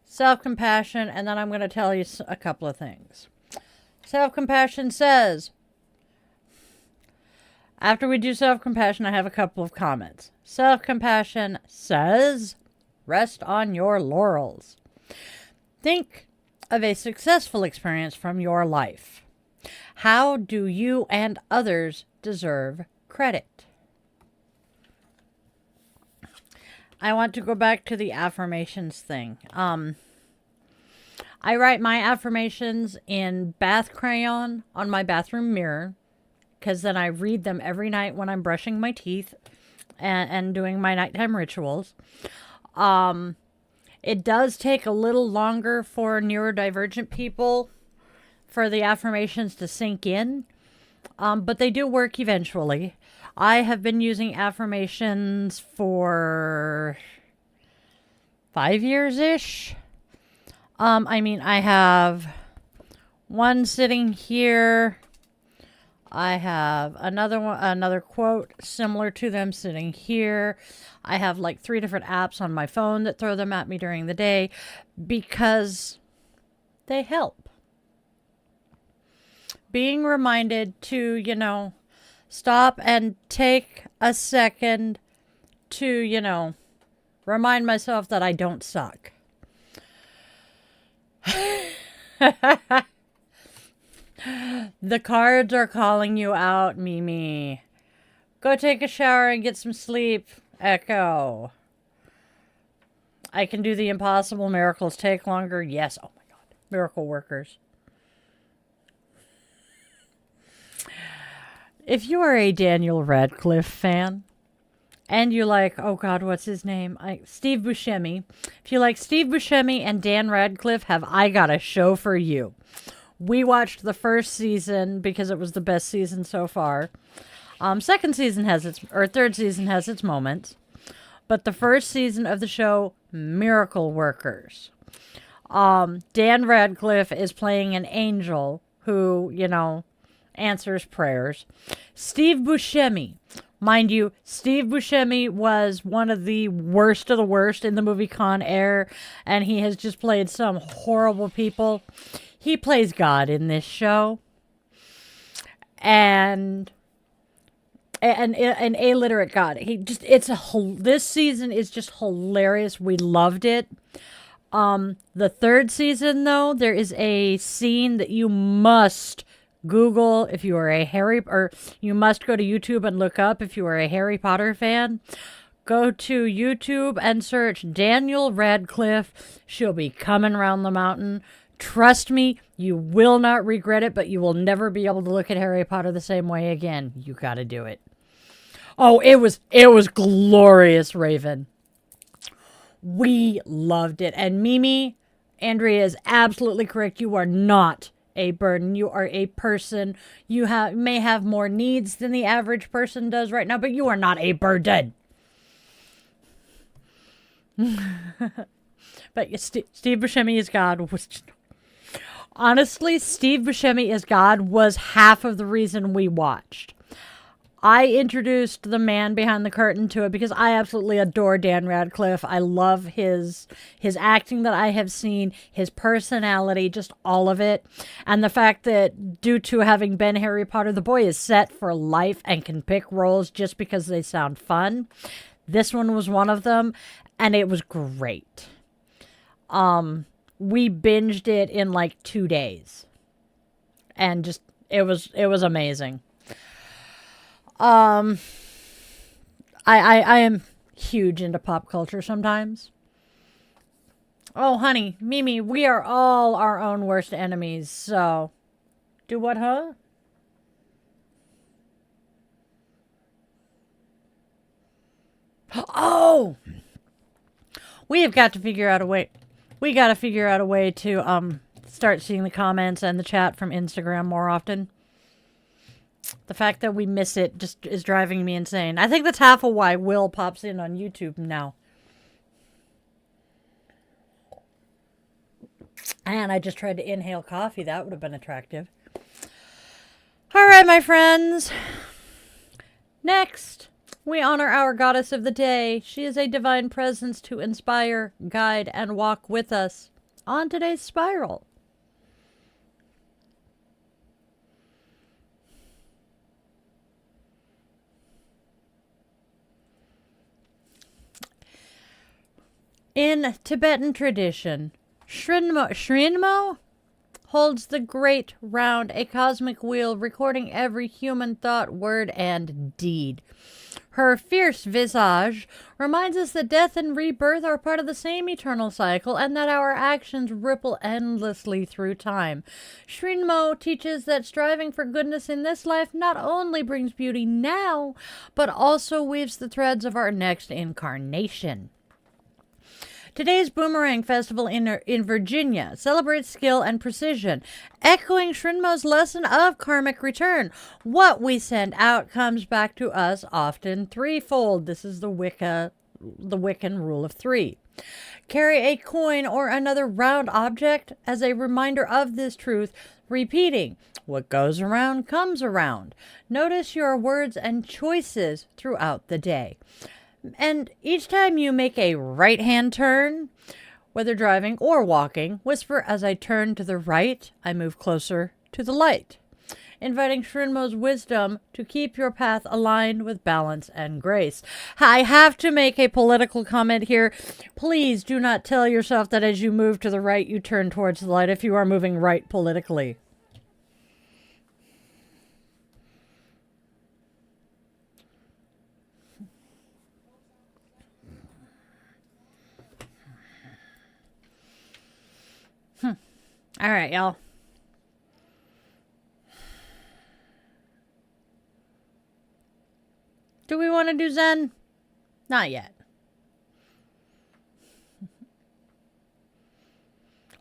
Self-compassion, and then I'm going to tell you a couple of things. Self-compassion says, after we do self-compassion, I have a couple of comments. Self-compassion says, rest on your laurels. Think of a successful experience from your life. How do you and others deserve credit? I want to go back to the affirmations thing. I write my affirmations in bath crayon on my bathroom mirror, because then I read them every night when I'm brushing my teeth and doing my nighttime rituals. It does take a little longer for neurodivergent people for the affirmations to sink in, but they do work eventually. I have been using affirmations for 5 years-ish. I have one sitting here. I have another quote similar to them sitting here. I have like 3 different apps on my phone that throw them at me during the day because they help. Being reminded to, stop and take a second to, remind myself that I don't suck. The cards are calling you out, Mimi. Go take a shower and get some sleep, Echo. I can do the impossible. Miracles take longer. Yes. Oh my God. Miracle workers. If you are a Daniel Radcliffe fan, and you like, oh God, what's his name? Steve Buscemi. If you like Steve Buscemi and Dan Radcliffe, have I got a show for you. We watched the first season because it was the best season so far. Third season has its moments. But the first season of the show, Miracle Workers. Dan Radcliffe is playing an angel who, answers prayers. Steve Buscemi. Mind you, Steve Buscemi was one of the worst of the worst in the movie Con Air, and he has just played some horrible people. He plays God in this show. And an illiterate God. This season is just hilarious. We loved it. The third season, though, there is a scene that you must Google if you are you must go to YouTube and look up if you are a Harry Potter fan. Go to YouTube and search Daniel Radcliffe. She'll be coming around the mountain. Trust me, you will not regret it, but you will never be able to look at Harry Potter the same way again. You gotta do it. Oh, it was glorious, Raven. We loved it. And Mimi, Andrea is absolutely correct. You are not a burden. You are a person. You may have more needs than the average person does right now, but you are not a burden. But Steve Buscemi is God. Honestly, Steve Buscemi is God was half of the reason we watched. I introduced the man behind the curtain to it because I absolutely adore Dan Radcliffe. I love his acting that I have seen, his personality, just all of it. And the fact that due to having been Harry Potter, the boy is set for life and can pick roles just because they sound fun. This one was one of them, and it was great. We binged it in like 2 days. and just it was amazing. I am huge into pop culture sometimes. Oh, honey, Mimi, we are all our own worst enemies, so... Do what, huh? Oh! We have got to figure out a way... We got to figure out a way to, start seeing the comments and the chat from Instagram more often. The fact that we miss it just is driving me insane. I think that's half of why Will pops in on YouTube now. And I just tried to inhale coffee. That would have been attractive. All right, my friends. Next, we honor our goddess of the day. She is a divine presence to inspire, guide, and walk with us on today's spiral. In Tibetan tradition, Shrinmo holds the great round, a cosmic wheel recording every human thought, word, and deed. Her fierce visage reminds us that death and rebirth are part of the same eternal cycle and that our actions ripple endlessly through time. Shrinmo teaches that striving for goodness in this life not only brings beauty now, but also weaves the threads of our next incarnation. Today's Boomerang Festival in Virginia celebrates skill and precision, echoing Shrinmo's lesson of karmic return. What we send out comes back to us often threefold. This is the Wiccan rule of three. Carry a coin or another round object as a reminder of this truth, repeating, "What goes around comes around." Notice your words and choices throughout the day. And each time you make a right-hand turn, whether driving or walking, whisper, "As I turn to the right, I move closer to the light," inviting Shrinmo's wisdom to keep your path aligned with balance and grace. I have to make a political comment here. Please do not tell yourself that as you move to the right, you turn towards the light if you are moving right politically. All right, y'all. Do we want to do Zen? Not yet.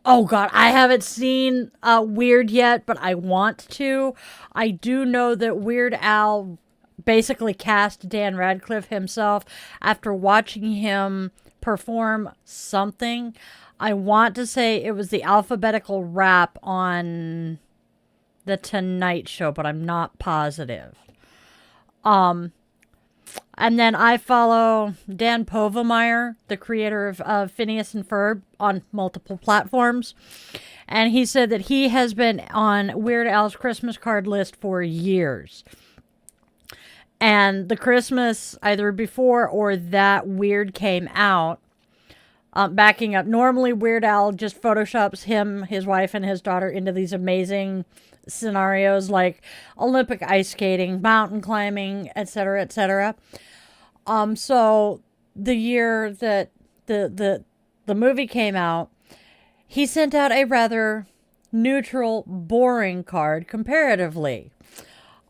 Oh, God, I haven't seen Weird yet, but I want to. I do know that Weird Al basically cast Dan Radcliffe himself after watching him perform something. I want to say it was the alphabetical rap on The Tonight Show, but I'm not positive. And then I follow Dan Povenmire, the creator of Phineas and Ferb, on multiple platforms. And he said that he has been on Weird Al's Christmas card list for years. And the Christmas, either before or that Weird came out, backing up. Normally, Weird Al just photoshops him, his wife, and his daughter into these amazing scenarios like Olympic ice skating, mountain climbing, etc., etc. So the year that the movie came out, he sent out a rather neutral, boring card comparatively.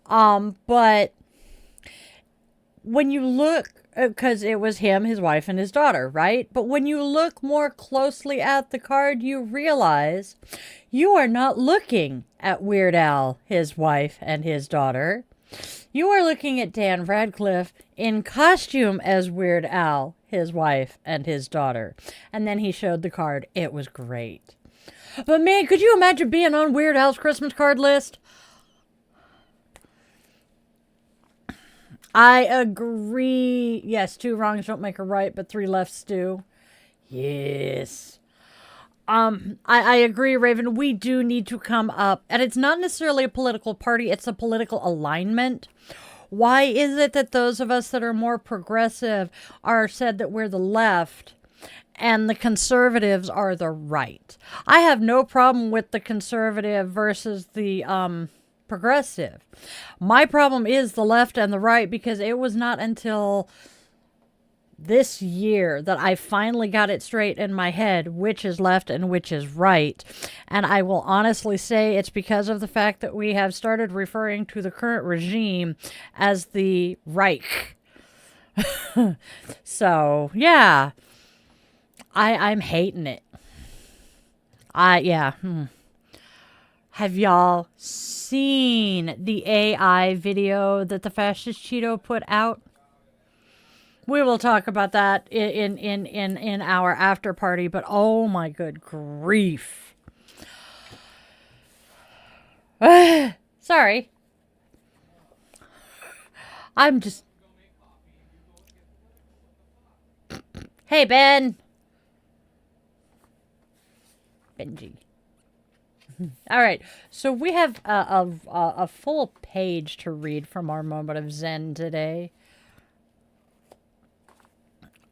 But when you look, because it was him, his wife, and his daughter, right? But when you look more closely at the card, you realize you are not looking at Weird Al, his wife, and his daughter. You are looking at Dan Radcliffe in costume as Weird Al, his wife, and his daughter. And then he showed the card. It was great. But man, could you imagine being on Weird Al's Christmas card list? I agree. Yes, 2 wrongs don't make a right, but 3 lefts do. Yes. I agree, Raven. We do need to come up, and it's not necessarily a political party, it's a political alignment. Why is it that those of us that are more progressive are said that we're the left, and the conservatives are the right. I have no problem with the conservative versus the progressive. My problem is the left and the right, because it was not until this year that I finally got it straight in my head which is left and which is right. And I will honestly say it's because of the fact that we have started referring to the current regime as the Reich. So, yeah. I'm hating it. Yeah. Have y'all seen the AI video that the fascist Cheeto put out? We will talk about that in our after party, but oh my good grief. Sorry. I'm just... Hey, Ben. Benji. All right, so we have a full page to read from our moment of Zen today.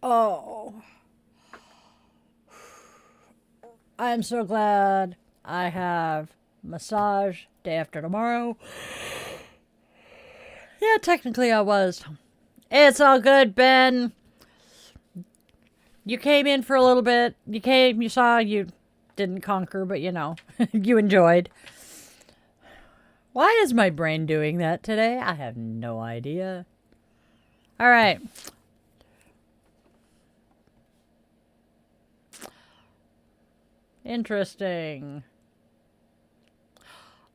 Oh, I'm so glad I have massage day after tomorrow. Yeah, technically I was. It's all good, Ben. You came in for a little bit. You came, you saw, you didn't conquer, but you know, you enjoyed. Why is my brain doing that today? I have no idea. All right. Interesting.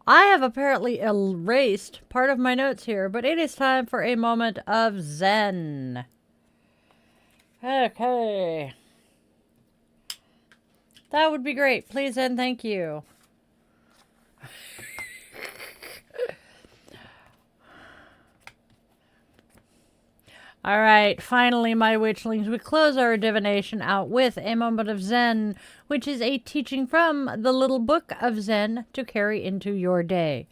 I have apparently erased part of my notes here, but it is time for a moment of Zen. Okay. That would be great. Please and thank you. All right, finally, my witchlings, we close our divination out with a moment of Zen, which is a teaching from the Little Book of Zen to carry into your day.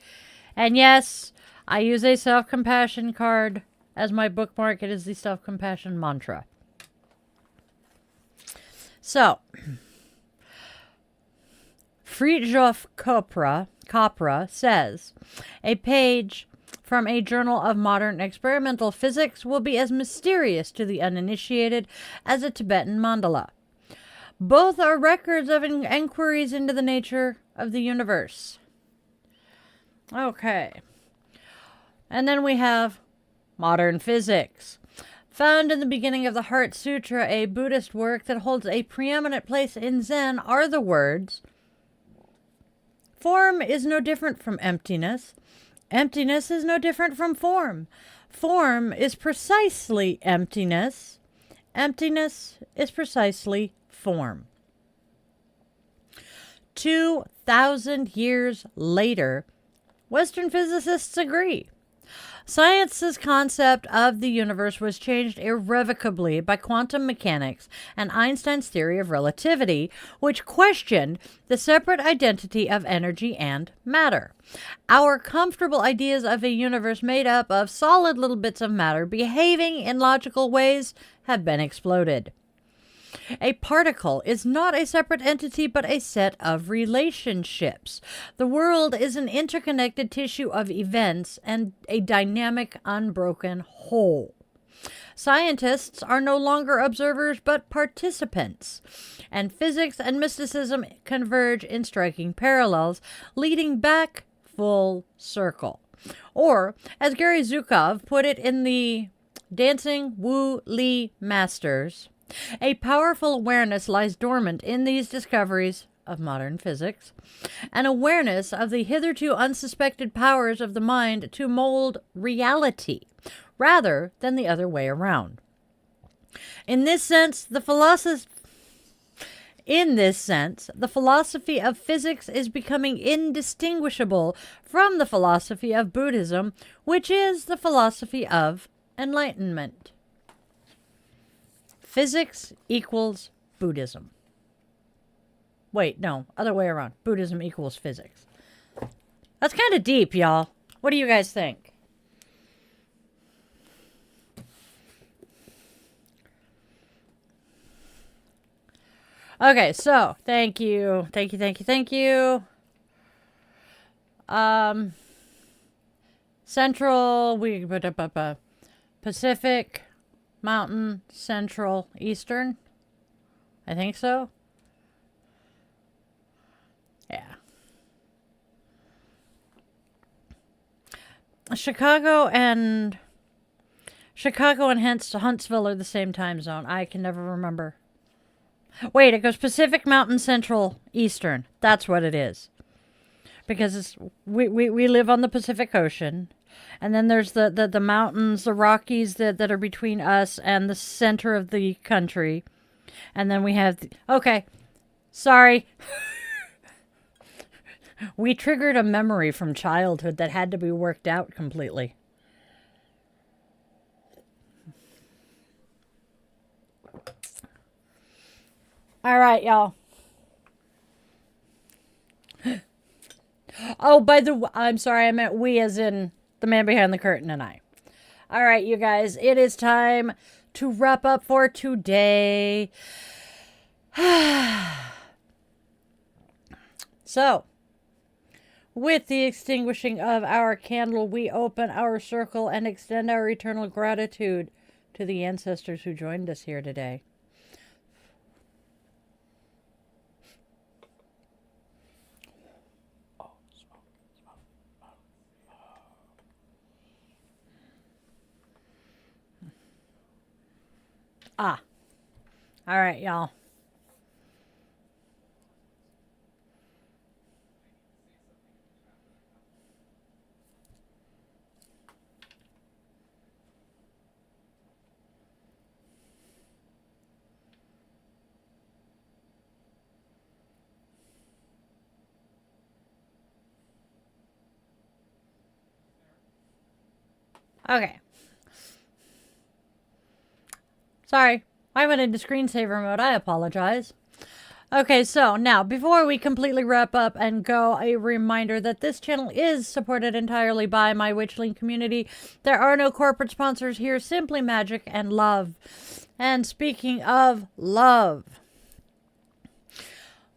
And yes, I use a self-compassion card as my bookmark. It is the self-compassion mantra. So, Fritjof Capra says, a page from a journal of modern experimental physics will be as mysterious to the uninitiated as a Tibetan mandala. Both are records of inquiries into the nature of the universe. Okay. And then we have modern physics. Found in the beginning of the Heart Sutra, a Buddhist work that holds a preeminent place in Zen, are the words, "Form is no different from emptiness. Emptiness is no different from form. Form is precisely emptiness. Emptiness is precisely form." 2,000 years later, Western physicists agree. Science's concept of the universe was changed irrevocably by quantum mechanics and Einstein's theory of relativity, which questioned the separate identity of energy and matter. Our comfortable ideas of a universe made up of solid little bits of matter behaving in logical ways have been exploded. A particle is not a separate entity, but a set of relationships. The world is an interconnected tissue of events and a dynamic, unbroken whole. Scientists are no longer observers, but participants. And physics and mysticism converge in striking parallels, leading back full circle. Or, as Gary Zukov put it in the Dancing Wu Li Masters, a powerful awareness lies dormant in these discoveries of modern physics, an awareness of the hitherto unsuspected powers of the mind to mold reality, rather than the other way around. In this sense, the philosophy of physics is becoming indistinguishable from the philosophy of Buddhism, which is the philosophy of enlightenment. Physics equals Buddhism. Wait, no, other way around. Buddhism equals physics. That's kind of deep, y'all. What do you guys think? Okay, so thank you. Thank you, thank you, thank you. Central, Pacific, Mountain, Central, Eastern. I think so. Yeah. Chicago and hence Huntsville are the same time zone. I can never remember. Wait, it goes Pacific, Mountain, Central, Eastern. That's what it is. Because we live on the Pacific Ocean. And then there's the mountains, the Rockies that are between us and the center of the country. And then we have... okay. Sorry. We triggered a memory from childhood that had to be worked out completely. All right, y'all. Oh, I'm sorry, I meant we as in the man behind the curtain and I. All right, you guys, it is time to wrap up for today. So, with the extinguishing of our candle, we open our circle and extend our eternal gratitude to the ancestors who joined us here today. All right, y'all. Okay. Sorry, I went into screensaver mode. I apologize. Okay, so now, before we completely wrap up and go, a reminder that this channel is supported entirely by my Witchling community. There are no corporate sponsors here, simply magic and love. And speaking of love,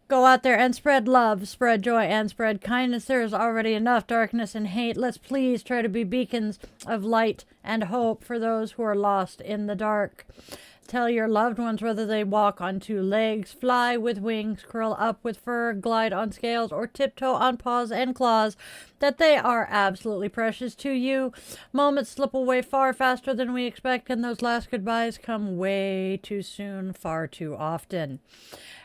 go out there and spread love, spread joy, and spread kindness. There is already enough darkness and hate. Let's please try to be beacons of light and hope for those who are lost in the dark. Tell your loved ones, whether they walk on two legs, fly with wings, curl up with fur, glide on scales, or tiptoe on paws and claws, that they are absolutely precious to you. Moments slip away far faster than we expect, and those last goodbyes come way too soon, far too often.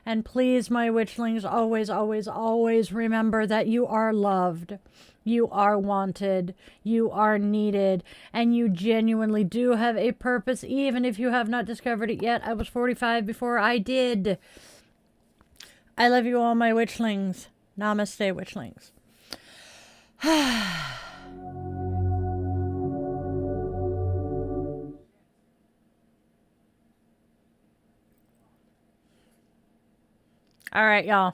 And please, my witchlings, always, always, always remember that you are loved. You are wanted, you are needed, and you genuinely do have a purpose, even if you have not discovered it yet. I was 45 before I did. I love you all, my witchlings. Namaste, witchlings. All right, y'all.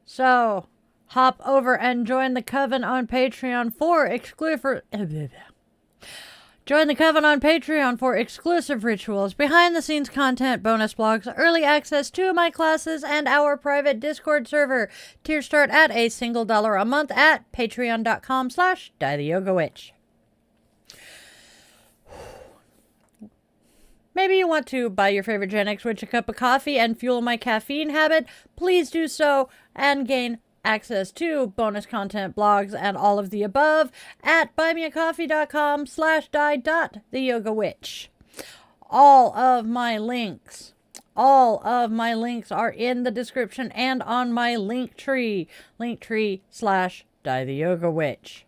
So... hop over and join the Coven on Patreon for exclusive... Join the Coven on Patreon for exclusive rituals, behind-the-scenes content, bonus blogs, early access to my classes, and our private Discord server. Tiers start at a single $1 a month at patreon.com/DieTheYogaWitch. Maybe you want to buy your favorite Gen X witch a cup of coffee and fuel my caffeine habit. Please do so and gain access to bonus content, blogs, and all of the above at buymeacoffee.com/die.theyogawitch. All of my links are in the description and on my linktree/DieTheYogaWitch.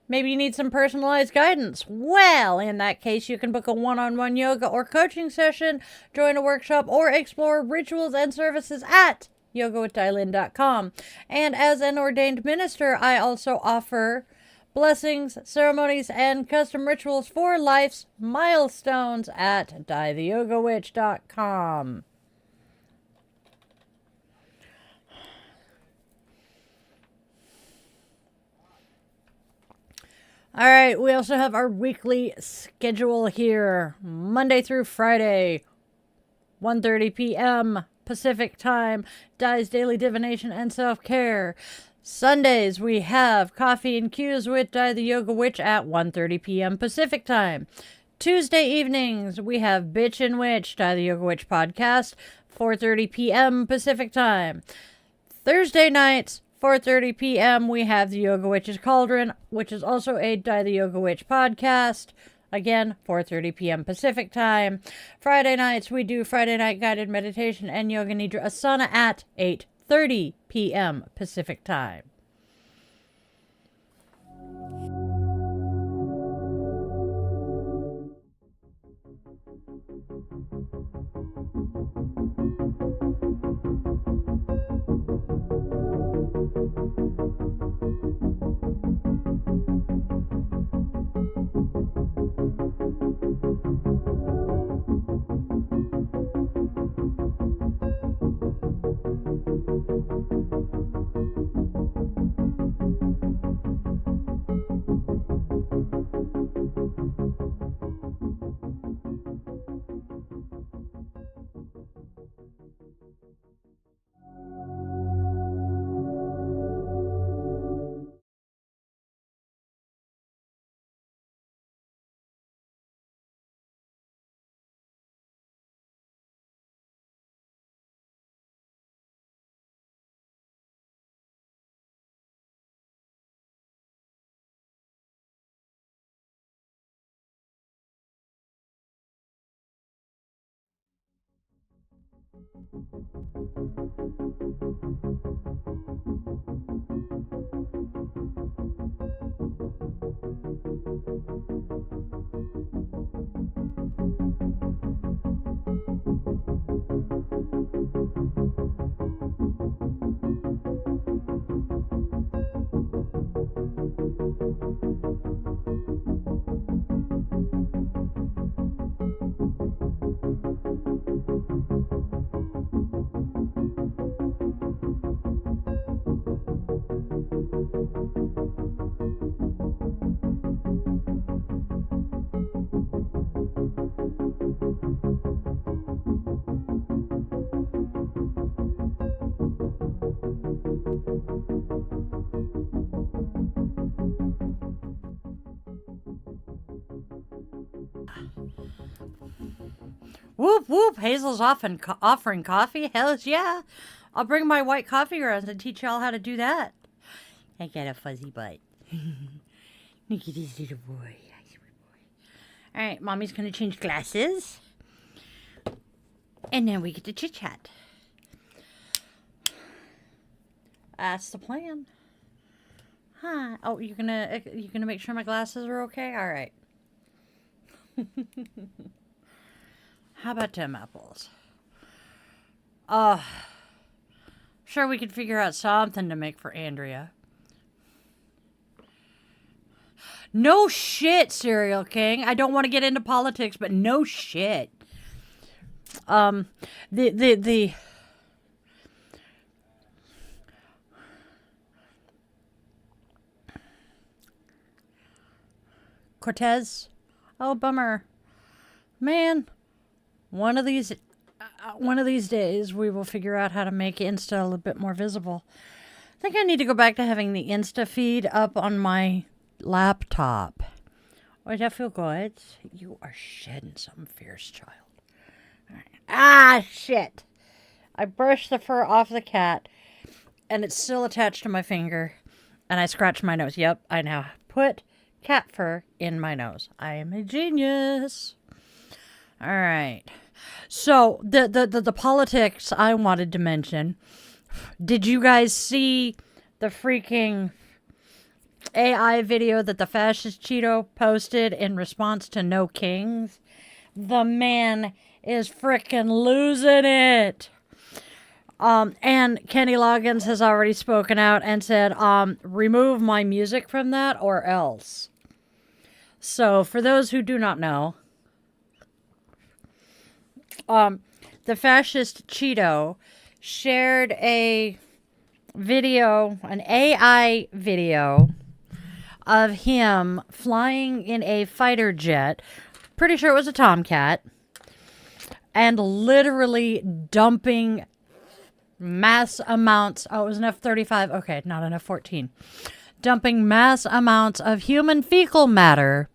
Maybe you need some personalized guidance. Well, in that case, you can book a one-on-one yoga or coaching session, join a workshop, or explore rituals and services at yogawithdylin.com. And as an ordained minister, I also offer blessings, ceremonies, and custom rituals for life's milestones at dietheyogawitch.com. All right, we also have our weekly schedule here. Monday through Friday, 1:30 p.m. Pacific Time, Di's Daily Divination and Self-Care. Sundays, we have Coffee and Cues with Di the Yoga Witch at 1:30 p.m. Pacific Time. Tuesday evenings, we have Bitch and Witch, Di the Yoga Witch podcast, 4:30 p.m. Pacific Time. Thursday nights, 4:30 p.m., we have the Yoga Witch's Cauldron, which is also a Di the Yoga Witch podcast. Again, 4:30 p.m. Pacific Time. Friday nights, we do Friday night guided meditation and Yoga Nidra Asana at 8:30 p.m. Pacific Time. Whoop, whoop. Hazel's offering coffee. Hells yeah. I'll bring my white coffee grounds and teach y'all how to do that. I got a fuzzy butt. Look at this little boy. All right, Mommy's going to change glasses. And then we get to chit-chat. That's the plan. Huh. Oh, you're gonna make sure my glasses are okay? All right. How about them apples? Sure we could figure out something to make for Andrea. No shit, Serial King. I don't want to get into politics, but no shit. The Cortez. Oh, bummer. Man, one of these days we will figure out how to make Insta a little bit more visible. I think I need to go back to having the Insta feed up on my laptop. Oh, does that feel good? You are shedding some fierce, child. All right. Ah, shit. I brushed the fur off the cat, and it's still attached to my finger, and I scratched my nose. Yep, I now put cat fur in my nose. I am a genius. All right. So, the politics I wanted to mention. Did you guys see the freaking AI video that the fascist Cheeto posted in response to No Kings? The man is freaking losing it. And Kenny Loggins has already spoken out and said, remove my music from that or else. So, for those who do not know, the fascist Cheeto shared a video, an AI video, of him flying in a fighter jet. Pretty sure it was a Tomcat. And literally dumping mass amounts. Oh, it was an F-35. Okay, not an F-14. Dumping mass amounts of human fecal matter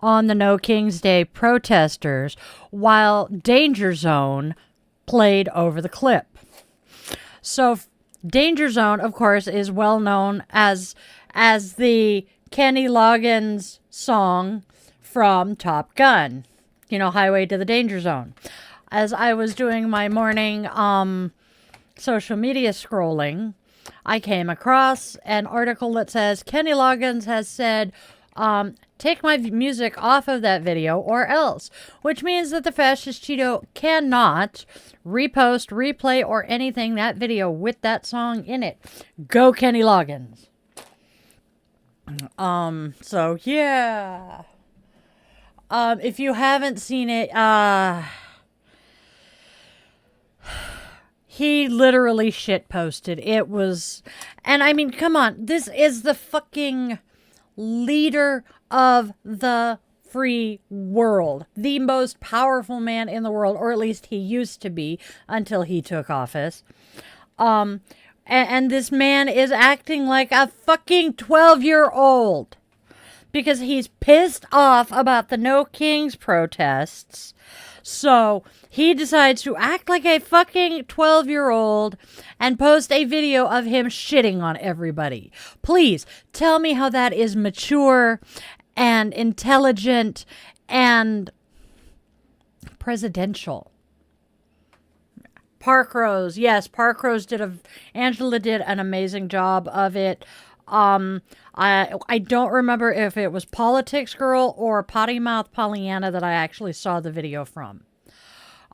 on the No King's Day protesters while Danger Zone played over the clip. So Danger Zone, of course, is well known as the Kenny Loggins song from Top Gun. You know, Highway to the Danger Zone. As I was doing my morning social media scrolling, I came across an article that says Kenny Loggins has said, take my music off of that video or else, which means that the fascist Cheeto cannot repost, replay, or anything that video with that song in it. Go Kenny Loggins. So yeah. If you haven't seen it, he literally shit posted. It was, and I mean, come on, this is the fucking leader of the free world, the most powerful man in the world, or at least he used to be until he took office. And this man is acting like a fucking 12-year-old because he's pissed off about the No Kings protests. So he decides to act like a fucking 12-year-old and post a video of him shitting on everybody. Please tell me how that is mature and intelligent and presidential. Parkrose, yes, Parkrose Angela did an amazing job of it. I don't remember if it was Politics Girl or Potty Mouth Pollyanna that I actually saw the video from.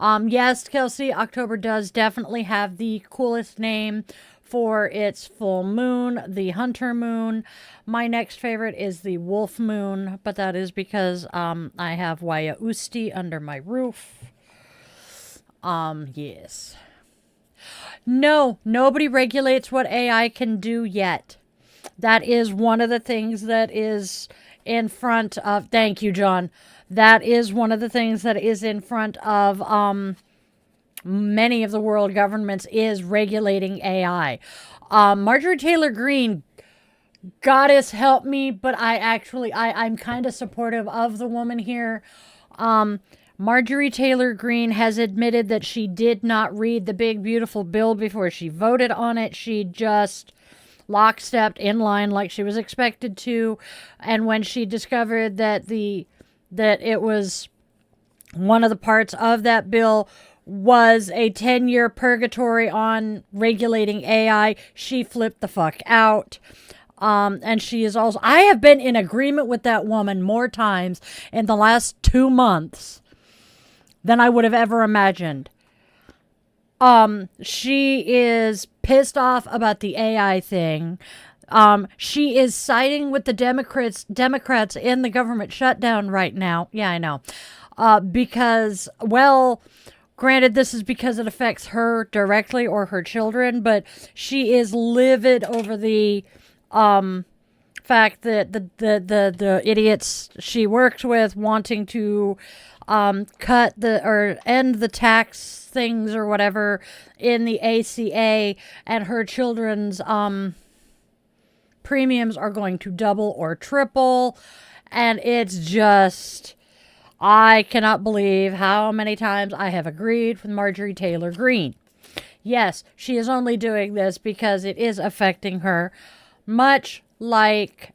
Yes, Kelsey, October does definitely have the coolest name for its full moon, the Hunter Moon. My next favorite is the Wolf Moon, but that is because I have Waya Usti under my roof. Yes. No, nobody regulates what AI can do yet. That is one of the things that is in front of, thank you, John. That is one of the things that is in front of many of the world governments is regulating AI. Marjorie Taylor Greene, goddess help me, but I'm kind of supportive of the woman here. Marjorie Taylor Greene has admitted that she did not read the big beautiful bill before she voted on it. She just lockstepped in line like she was expected to, and when she discovered that it was one of the parts of that bill was a 10-year purgatory on regulating AI, she flipped the fuck out. And she is also, I have been in agreement with that woman more times in the last 2 months than I would have ever imagined. She is pissed off about the AI thing. She is siding with the Democrats in the government shutdown right now. Yeah, I know. Because, well, granted, this is because it affects her directly or her children, but she is livid over the fact that the idiots she worked with wanting to cut or end the tax things or whatever in the ACA, and her children's premiums are going to double or triple. And it's just, I cannot believe how many times I have agreed with Marjorie Taylor Greene. Yes, she is only doing this because it is affecting her, much like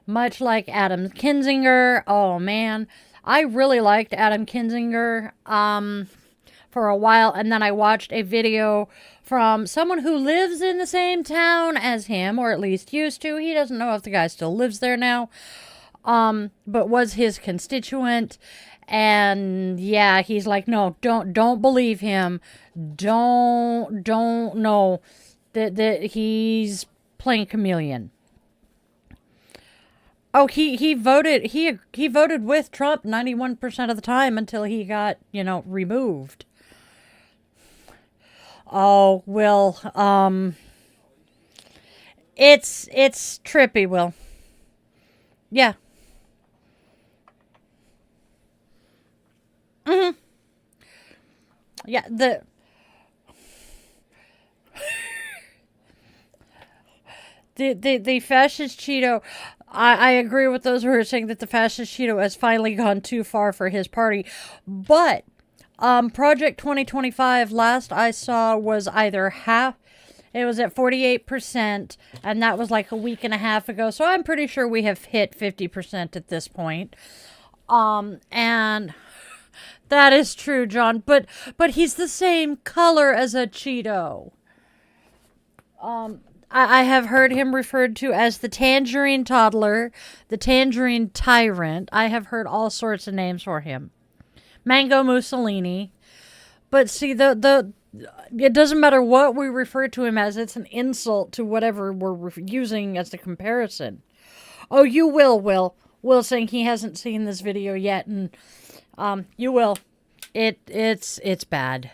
Adam Kinzinger. Oh man, I really liked Adam Kinzinger for a while, and then I watched a video from someone who lives in the same town as him, or at least used to. He doesn't know if the guy still lives there now, but was his constituent. And yeah, he's like, no, don't believe him. Don't know that he's playing chameleon. Oh, he voted with Trump 91% of the time until he got, removed. Oh, Will, it's trippy, Will. Yeah. Mm-hmm. Yeah, the fascist Cheeto, I agree with those who are saying that the fascist Cheeto has finally gone too far for his party. But Project 2025 last I saw was either half, it was at 48%, and that was like a week and a half ago. So I'm pretty sure we have hit 50% at this point. And that is true, John, but he's the same color as a Cheeto. I have heard him referred to as the tangerine toddler, the tangerine tyrant. I have heard all sorts of names for him. Mango Mussolini. But see, it doesn't matter what we refer to him as. It's an insult to whatever we're using as the comparison. Oh, you will, Will. Will saying he hasn't seen this video yet, and you will. It's bad.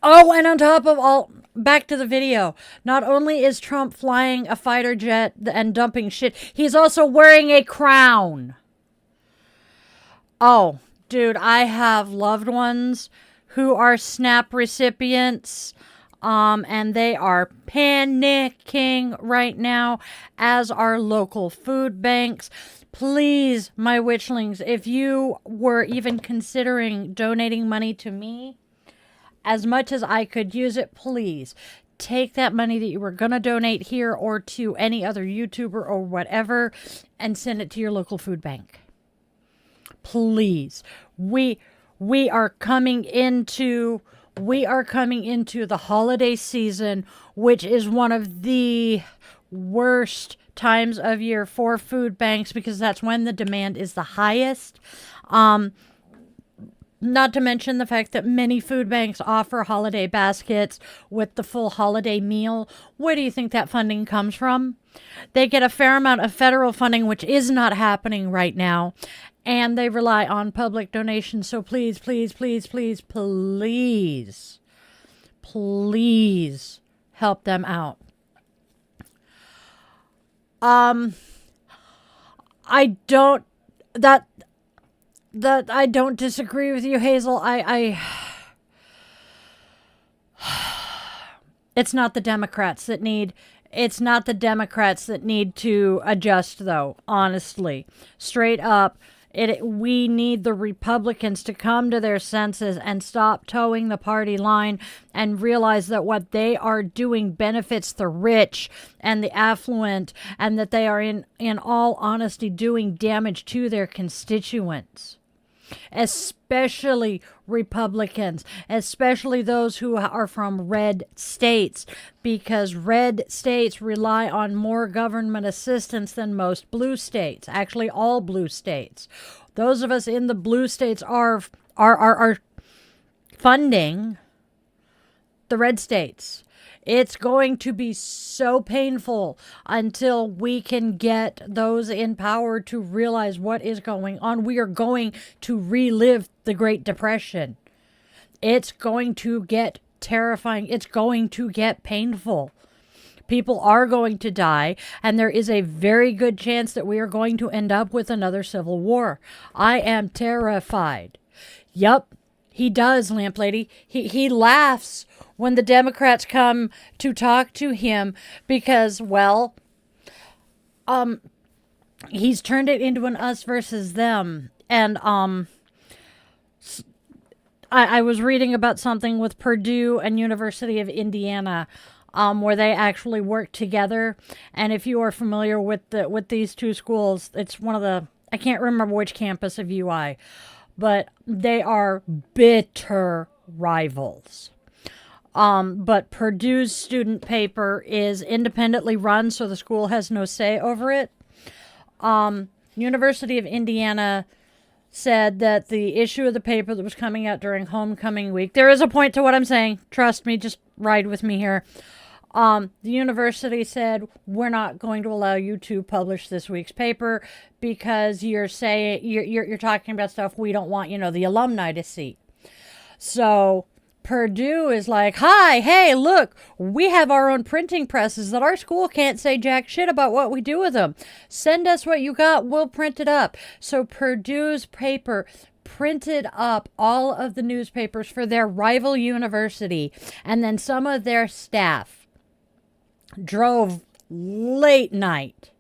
Oh, and on top of all, back to the video. Not only is Trump flying a fighter jet and dumping shit, he's also wearing a crown. Oh, dude, I have loved ones who are SNAP recipients, and they are panicking right now, as are local food banks. Please, my witchlings, if you were even considering donating money to me, as much as I could use it, please take that money that you were going to donate here or to any other YouTuber or whatever and send it to your local food bank. Please. We are coming into the holiday season, which is one of the worst times of year for food banks because that's when the demand is the highest. Not to mention the fact that many food banks offer holiday baskets with the full holiday meal. Where do you think that funding comes from? They get a fair amount of federal funding, which is not happening right now. And they rely on public donations. So please, please, please, please, please, please help them out. I don't disagree with you, Hazel. It's not the Democrats that need to adjust, though, honestly. Straight up. We need the Republicans to come to their senses and stop towing the party line and realize that what they are doing benefits the rich and the affluent, and that they are in all honesty doing damage to their constituents. Especially Republicans, especially those who are from red states, because red states rely on more government assistance than most blue states, actually all blue states. Those of us in the blue states are funding the red states. It's going to be so painful until we can get those in power to realize what is going on. We are going to relive the Great Depression. It's going to get terrifying. It's going to get painful. People are going to die, and there is a very good chance that we are going to end up with another civil war. I am terrified. Yup, he does, Lamp Lady. He laughs when the Democrats come to talk to him because, well, he's turned it into an us versus them. And I was reading about something with Purdue and University of Indiana, where they actually work together. And if you are familiar with these two schools, it's one of the, I can't remember which campus of UI, but they are bitter rivals. But Purdue's student paper is independently run, so the school has no say over it. University of Indiana said that the issue of the paper that was coming out during homecoming week, there is a point to what I'm saying. Trust me, just ride with me here. The university said, we're not going to allow you to publish this week's paper because you're saying, you're talking about stuff we don't want, the alumni to see. So Purdue is like, hi, hey, look, we have our own printing presses that our school can't say jack shit about what we do with them. Send us what you got, we'll print it up. So Purdue's paper printed up all of the newspapers for their rival university, and then some of their staff drove late night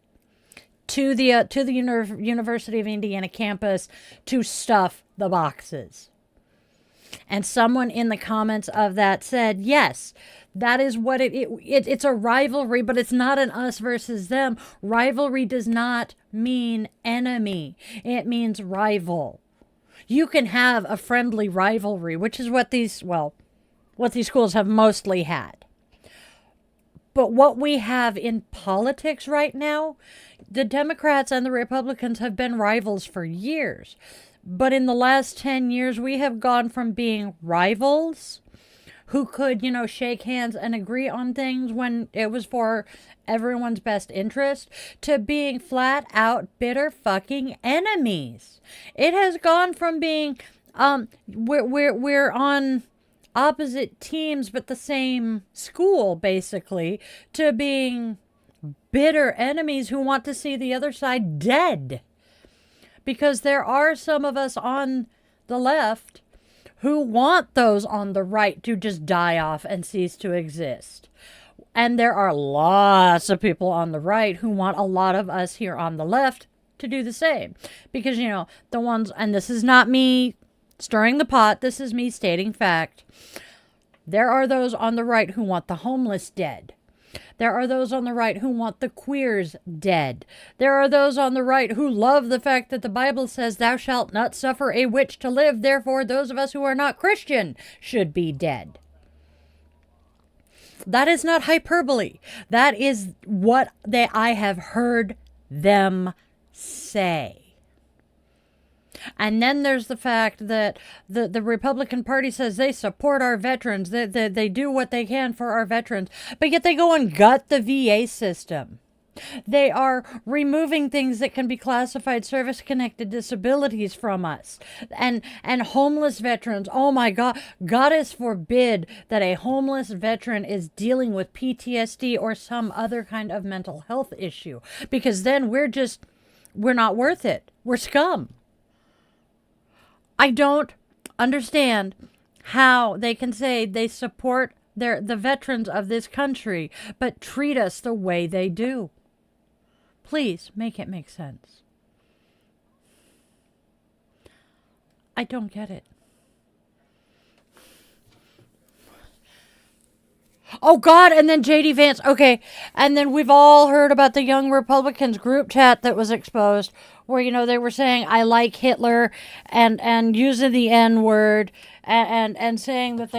to the University of Indiana campus to stuff the boxes. And someone in the comments of that said, yes, that is what it's a rivalry, but it's not an us versus them. Rivalry does not mean enemy. It means rival. You can have a friendly rivalry, which is what these schools have mostly had. But what we have in politics right now, the Democrats and the Republicans have been rivals for years. But in the last 10 years, we have gone from being rivals who could, shake hands and agree on things when it was for everyone's best interest, to being flat out bitter fucking enemies. It has gone from being, we're on opposite teams but the same school, basically, to being bitter enemies who want to see the other side dead. Because there are some of us on the left who want those on the right to just die off and cease to exist. And there are lots of people on the right who want a lot of us here on the left to do the same. Because, the ones, and this is not me stirring the pot, this is me stating fact. There are those on the right who want the homeless dead. There are those on the right who want the queers dead. There are those on the right who love the fact that the Bible says, thou shalt not suffer a witch to live. Therefore, those of us who are not Christian should be dead. That is not hyperbole. That is what I have heard them say. And then there's the fact that the Republican Party says they support our veterans, they do what they can for our veterans, but yet they go and gut the VA system. They are removing things that can be classified service-connected disabilities from us. And homeless veterans, oh my God, goddess forbid that a homeless veteran is dealing with PTSD or some other kind of mental health issue. Because then we're not worth it. We're scum. I don't understand how they can say they support the veterans of this country, but treat us the way they do. Please make it make sense. I don't get it. Oh, God, and then J.D. Vance. Okay, and then we've all heard about the Young Republicans group chat that was exposed where, they were saying, I like Hitler, and using the N-word, and saying that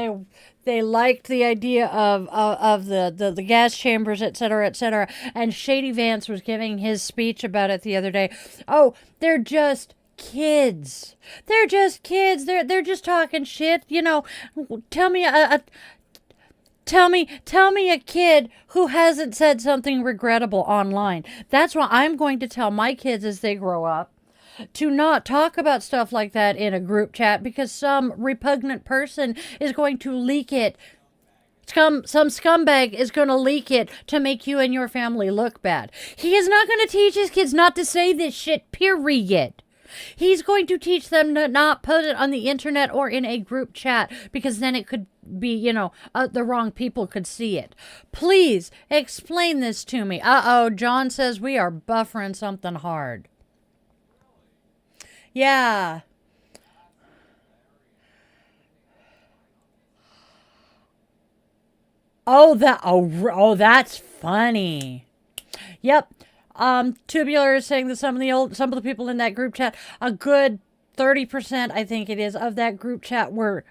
they liked the idea of the gas chambers, et cetera, and Shady Vance was giving his speech about it the other day. Oh, they're just kids. They're just kids. They're just talking shit. Tell me a kid who hasn't said something regrettable online. That's what I'm going to tell my kids as they grow up. To not talk about stuff like that in a group chat because some repugnant person is going to leak it. Some scumbag is going to leak it to make you and your family look bad. He is not going to teach his kids not to say this shit, period. He's going to teach them to not put it on the internet or in a group chat because then it could be, the wrong people could see it. Please explain this to me. John says we are buffering something hard. Yeah. That's funny. Yep. Tubular is saying that some of the people in that group chat, a good 30%, I think it is, of that group chat were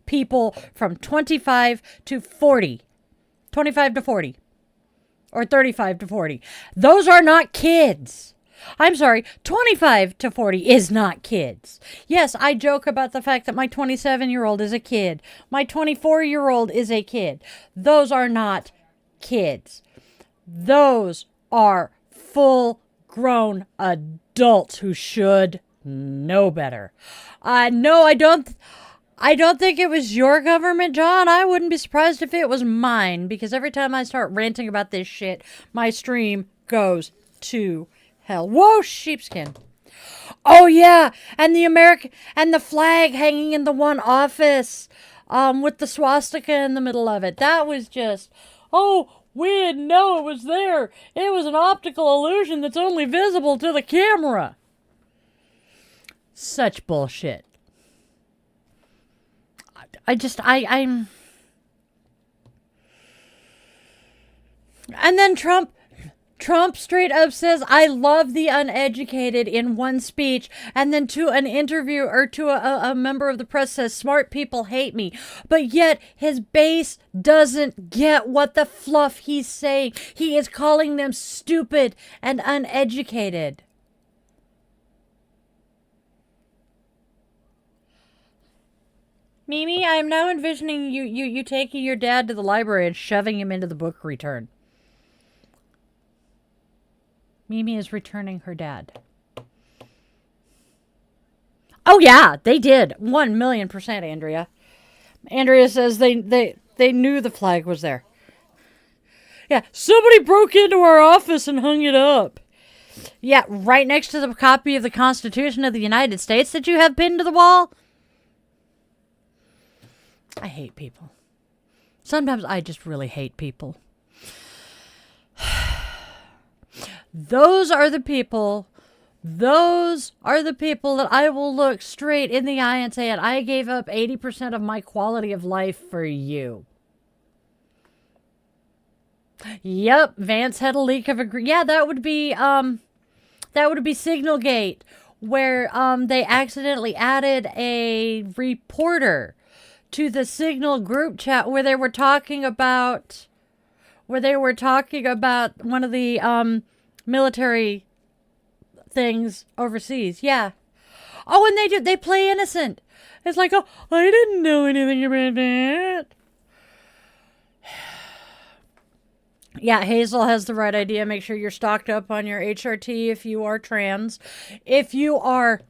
people from 25 to 40. 25 to 40. Or 35 to 40. Those are not kids. I'm sorry, 25 to 40 is not kids. Yes, I joke about the fact that my 27-year-old is a kid. My 24-year-old is a kid. Those are not kids. Those are full-grown adults who should know better. No, I don't. I don't think it was your government, John. I wouldn't be surprised if it was mine, because every time I start ranting about this shit, my stream goes to hell. Whoa, sheepskin. Oh yeah, and the flag hanging in the one office, with the swastika in the middle of it. That was just, oh, we didn't know it was there. It was an optical illusion that's only visible to the camera. Such bullshit. I'm. And then Trump straight up says, I love the uneducated in one speech. And then to an interview or to a member of the press says, smart people hate me. But yet his base doesn't get what the fluff he's saying. He is calling them stupid and uneducated. Mimi, I am now envisioning you taking your dad to the library and shoving him into the book return. Mimi is returning her dad. Oh yeah, they did. 1,000,000%, Andrea. Andrea says they knew the flag was there. Yeah, somebody broke into our office and hung it up. Yeah, right next to the copy of the Constitution of the United States that you have pinned to the wall. I hate people. Sometimes I just really hate people. Those are the people that I will look straight in the eye and say, and I gave up 80% of my quality of life for you. Yep, Vance had a leak of a... Yeah, that would be Signalgate, where they accidentally added a reporter to the Signal group chat where they were talking about one of the military things overseas. Yeah. Oh, and they play innocent. It's like, oh, I didn't know anything about that. Yeah, Hazel has the right idea. Make sure you're stocked up on your HRT if you are trans. If you are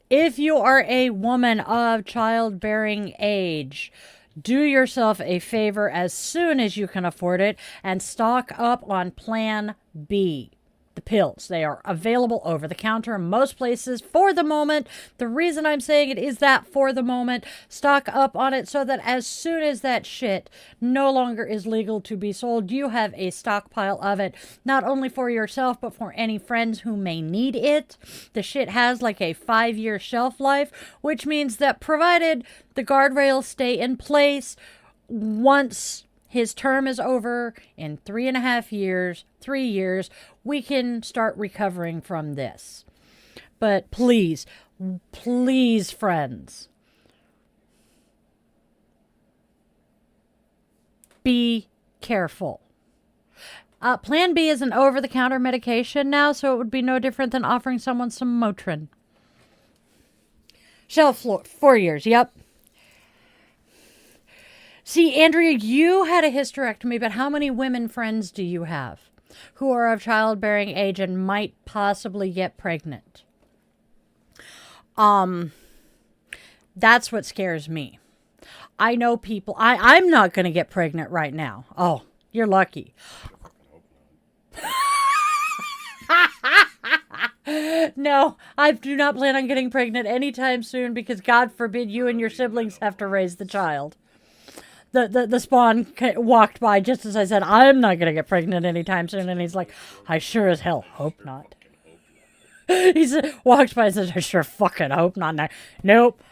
a woman of childbearing age, do yourself a favor as soon as you can afford it and stock up on Plan B. The pills. They are available over the counter in most places for the moment. The reason I'm saying it is that for the moment, stock up on it so that as soon as that shit no longer is legal to be sold, you have a stockpile of it, not only for yourself, but for any friends who may need it. The shit has like a 5-year shelf life, which means that provided the guardrails stay in place, once his term is over in 3.5 years, 3 years, we can start recovering from this. But please, friends, be careful. Plan B is an over-the-counter medication now, so it would be no different than offering someone some Motrin. Shelf floor, 4 years, yep. See, Andrea, you had a hysterectomy, but how many women friends do you have who are of childbearing age and might possibly get pregnant? That's what scares me. I know people. I'm not going to get pregnant right now. Oh, you're lucky. No, I do not plan on getting pregnant anytime soon because God forbid you and your siblings have to raise the child. The spawn walked by just as I said, I'm not going to get pregnant anytime soon. And he's like, I sure as hell hope not. He walked by and said, I sure fucking hope not. Nope.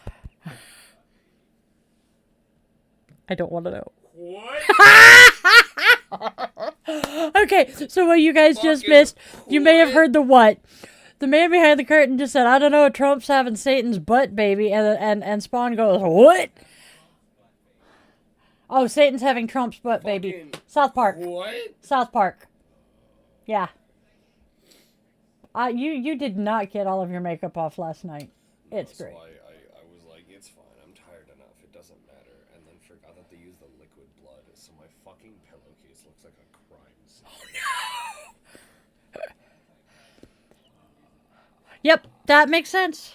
I don't want to know. What? Okay, so what you guys just missed, you may have heard the what. The man behind the curtain just said, I don't know, Trump's having Satan's butt baby. And Spawn goes, what? Oh, Satan's having Trump's butt, baby. South Park.
What?
South Park. Yeah. You did not get all of your makeup off last night. It's great.
So I was like, it's fine. I'm tired enough. It doesn't matter. And then forgot that they used the liquid blood, so my fucking pillowcase looks like a crime scene.
Oh, no! Yep, that makes sense.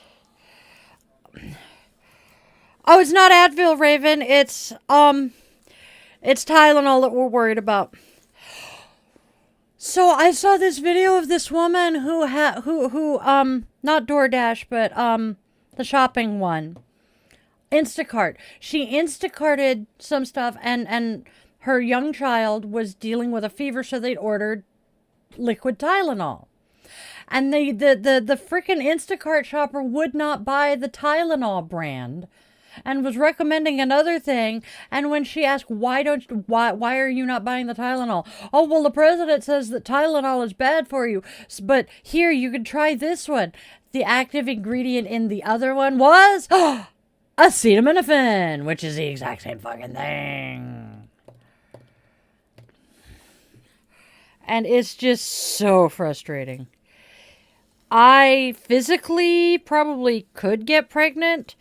Oh, it's not Advil, Raven. It's Tylenol that we're worried about. So I saw this video of this woman who not DoorDash, but the shopping one. Instacart. She Instacarted some stuff, and her young child was dealing with a fever, so they'd ordered liquid Tylenol. And the freaking Instacart shopper would not buy the Tylenol brand and was recommending another thing. And when she asked, why are you not buying the Tylenol? Oh, well, the president says that Tylenol is bad for you, but here, you could try this one. The active ingredient in the other one was acetaminophen, which is the exact same fucking thing. And it's just so frustrating. I physically probably could get pregnant.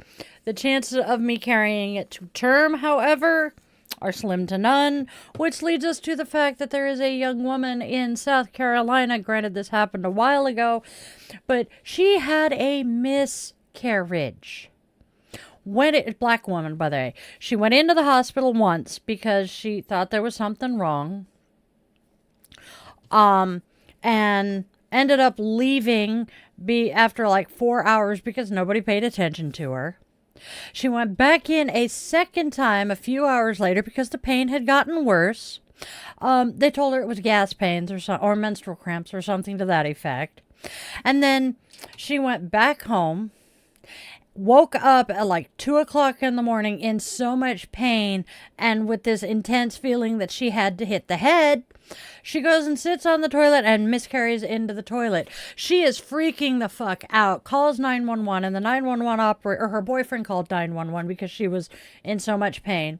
The chances of me carrying it to term, however, are slim to none, which leads us to the fact that there is a young woman in South Carolina, granted this happened a while ago, but she had a miscarriage. Black woman, by the way. She went into the hospital once because she thought there was something wrong. And ended up leaving after like 4 hours because nobody paid attention to her. She went back in a second time a few hours later because the pain had gotten worse. They told her it was gas pains or menstrual cramps or something to that effect. And then she went back home, woke up at like 2 o'clock in the morning in so much pain and with this intense feeling that she had to hit the head. She goes and sits on the toilet and miscarries into the toilet. She is freaking the fuck out, calls 911, and the 911 operator, or her boyfriend called 911 because she was in so much pain.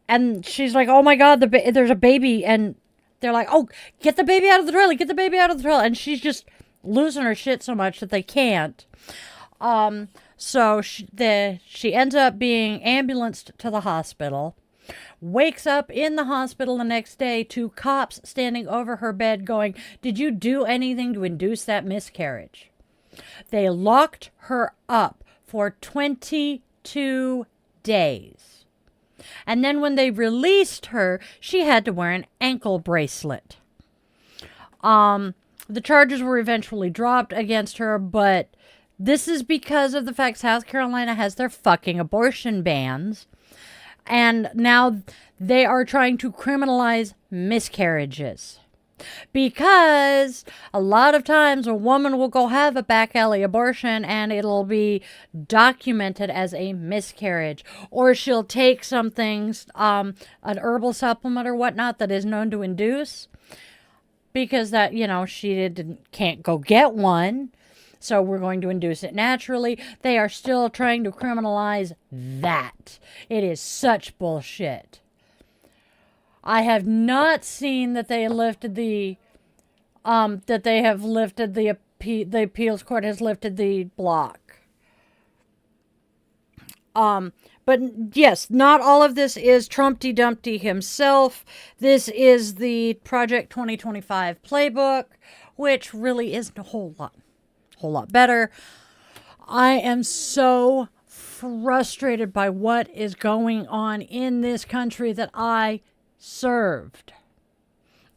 And she's like, oh my God, there's a baby. And they're like, oh, get the baby out of the toilet, get the baby out of the toilet. And she's just losing her shit so much that they can't. So she ends up being ambulanced to the hospital. Wakes up in the hospital the next day to cops standing over her bed going, did you do anything to induce that miscarriage? They locked her up for 22 days. And then when they released her, she had to wear an ankle bracelet. The charges were eventually dropped against her, but this is because of the fact South Carolina has their fucking abortion bans. And now they are trying to criminalize miscarriages. Because a lot of times a woman will go have a back alley abortion and it'll be documented as a miscarriage. Or she'll take something, an herbal supplement or whatnot that is known to induce. Because that, she can't go get one. So we're going to induce it naturally. They are still trying to criminalize that. It is such bullshit. I have not seen that they lifted the appeals court has lifted the block. But yes, not all of this is Trumpty Dumpty himself. This is the Project 2025 playbook, which really isn't a whole lot better. I am so frustrated by what is going on in this country that I served.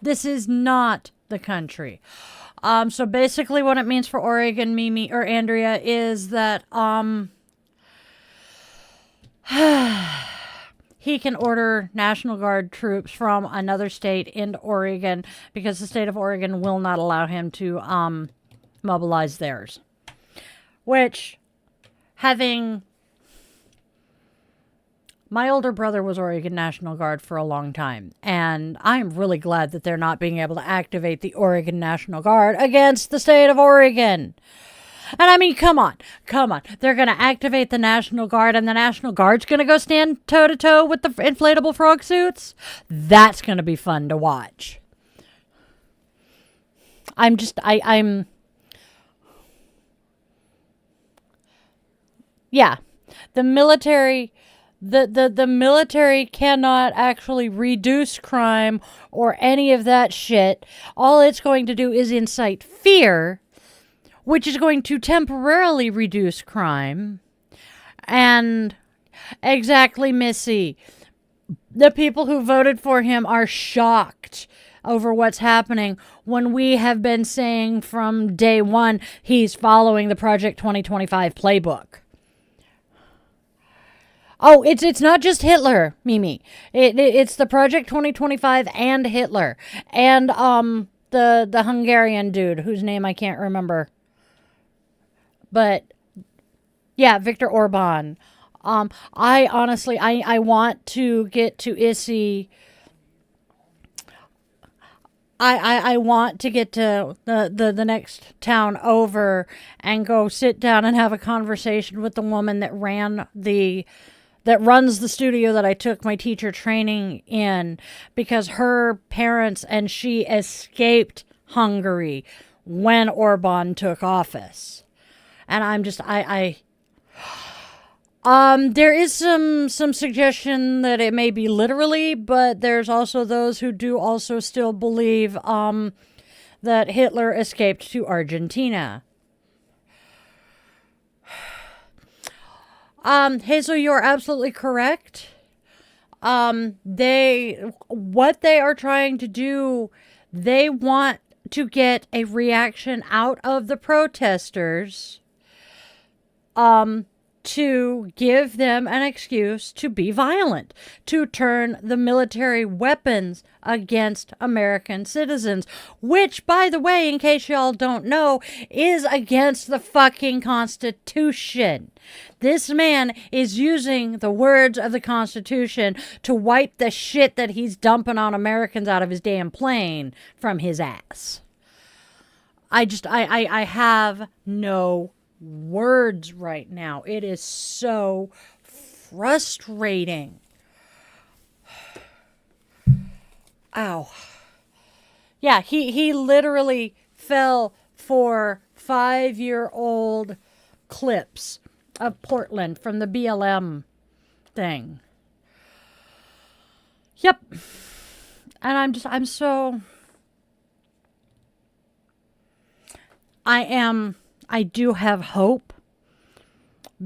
This is not the country. So basically what it means for Oregon, Mimi, or Andrea is that he can order National Guard troops from another state into Oregon because the state of Oregon will not allow him to mobilize theirs. Which, my older brother was Oregon National Guard for a long time, and I'm really glad that they're not being able to activate the Oregon National Guard against the state of Oregon. And I mean, come on. They're going to activate the National Guard, and the National Guard's going to go stand toe-to-toe with the inflatable frog suits? That's going to be fun to watch. Yeah, the military cannot actually reduce crime or any of that shit. All it's going to do is incite fear, which is going to temporarily reduce crime. And Exactly, Missy. The people who voted for him are shocked over what's happening when we have been saying from day one he's following the Project 2025 playbook. Oh, it's not just Hitler, Mimi. It's the Project 2025 and Hitler and the Hungarian dude whose name I can't remember. But yeah, Viktor Orban. I honestly I want to get to Issy. I want to get to the next town over and go sit down and have a conversation with the woman that runs the studio that I took my teacher training in, because her parents and she escaped Hungary when Orban took office. And I'm just there is some suggestion that it may be literally, but there's also those who do also still believe that Hitler escaped to Argentina. Hazel, you're absolutely correct. What they are trying to do, they want to get a reaction out of the protesters, to give them an excuse to be violent, to turn the military weapons against American citizens, which, by the way, in case y'all don't know, is against the fucking Constitution. This man is using the words of the Constitution to wipe the shit that he's dumping on Americans out of his damn plane from his ass. I have no words right now. It is so frustrating. Ow. Yeah, he literally fell for 5-year-old clips of Portland from the BLM thing. Yep. And I do have hope,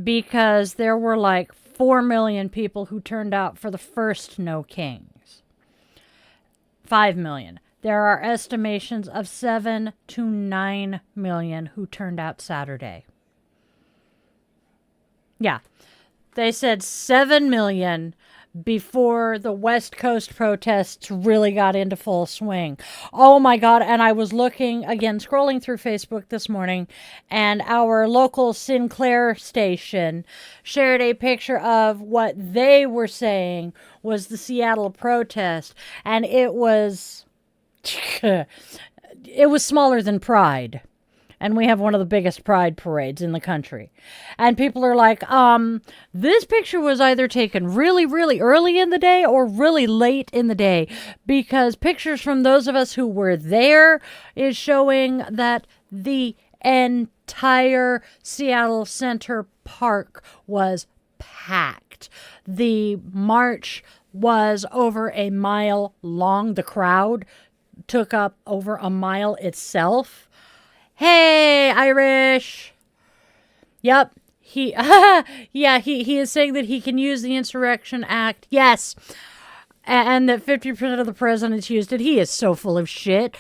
because there were like 4 million people who turned out for the first No Kings. 5 million. There are estimations of 7 to 9 million who turned out Saturday. Yeah. They said 7 million before the West Coast protests really got into full swing. Oh my God. And I was looking again, scrolling through Facebook this morning, and our local Sinclair station shared a picture of what they were saying was the Seattle protest. And it was smaller than Pride. And we have one of the biggest pride parades in the country. And people are like, this picture was either taken really, really early in the day or really late in the day. Because pictures from those of us who were there is showing that the entire Seattle Center Park was packed. The march was over a mile long. The crowd took up over a mile itself. Hey, Irish. Yep. He is saying that he can use the Insurrection Act. Yes. And that 50% of the presidents used it. He is so full of shit.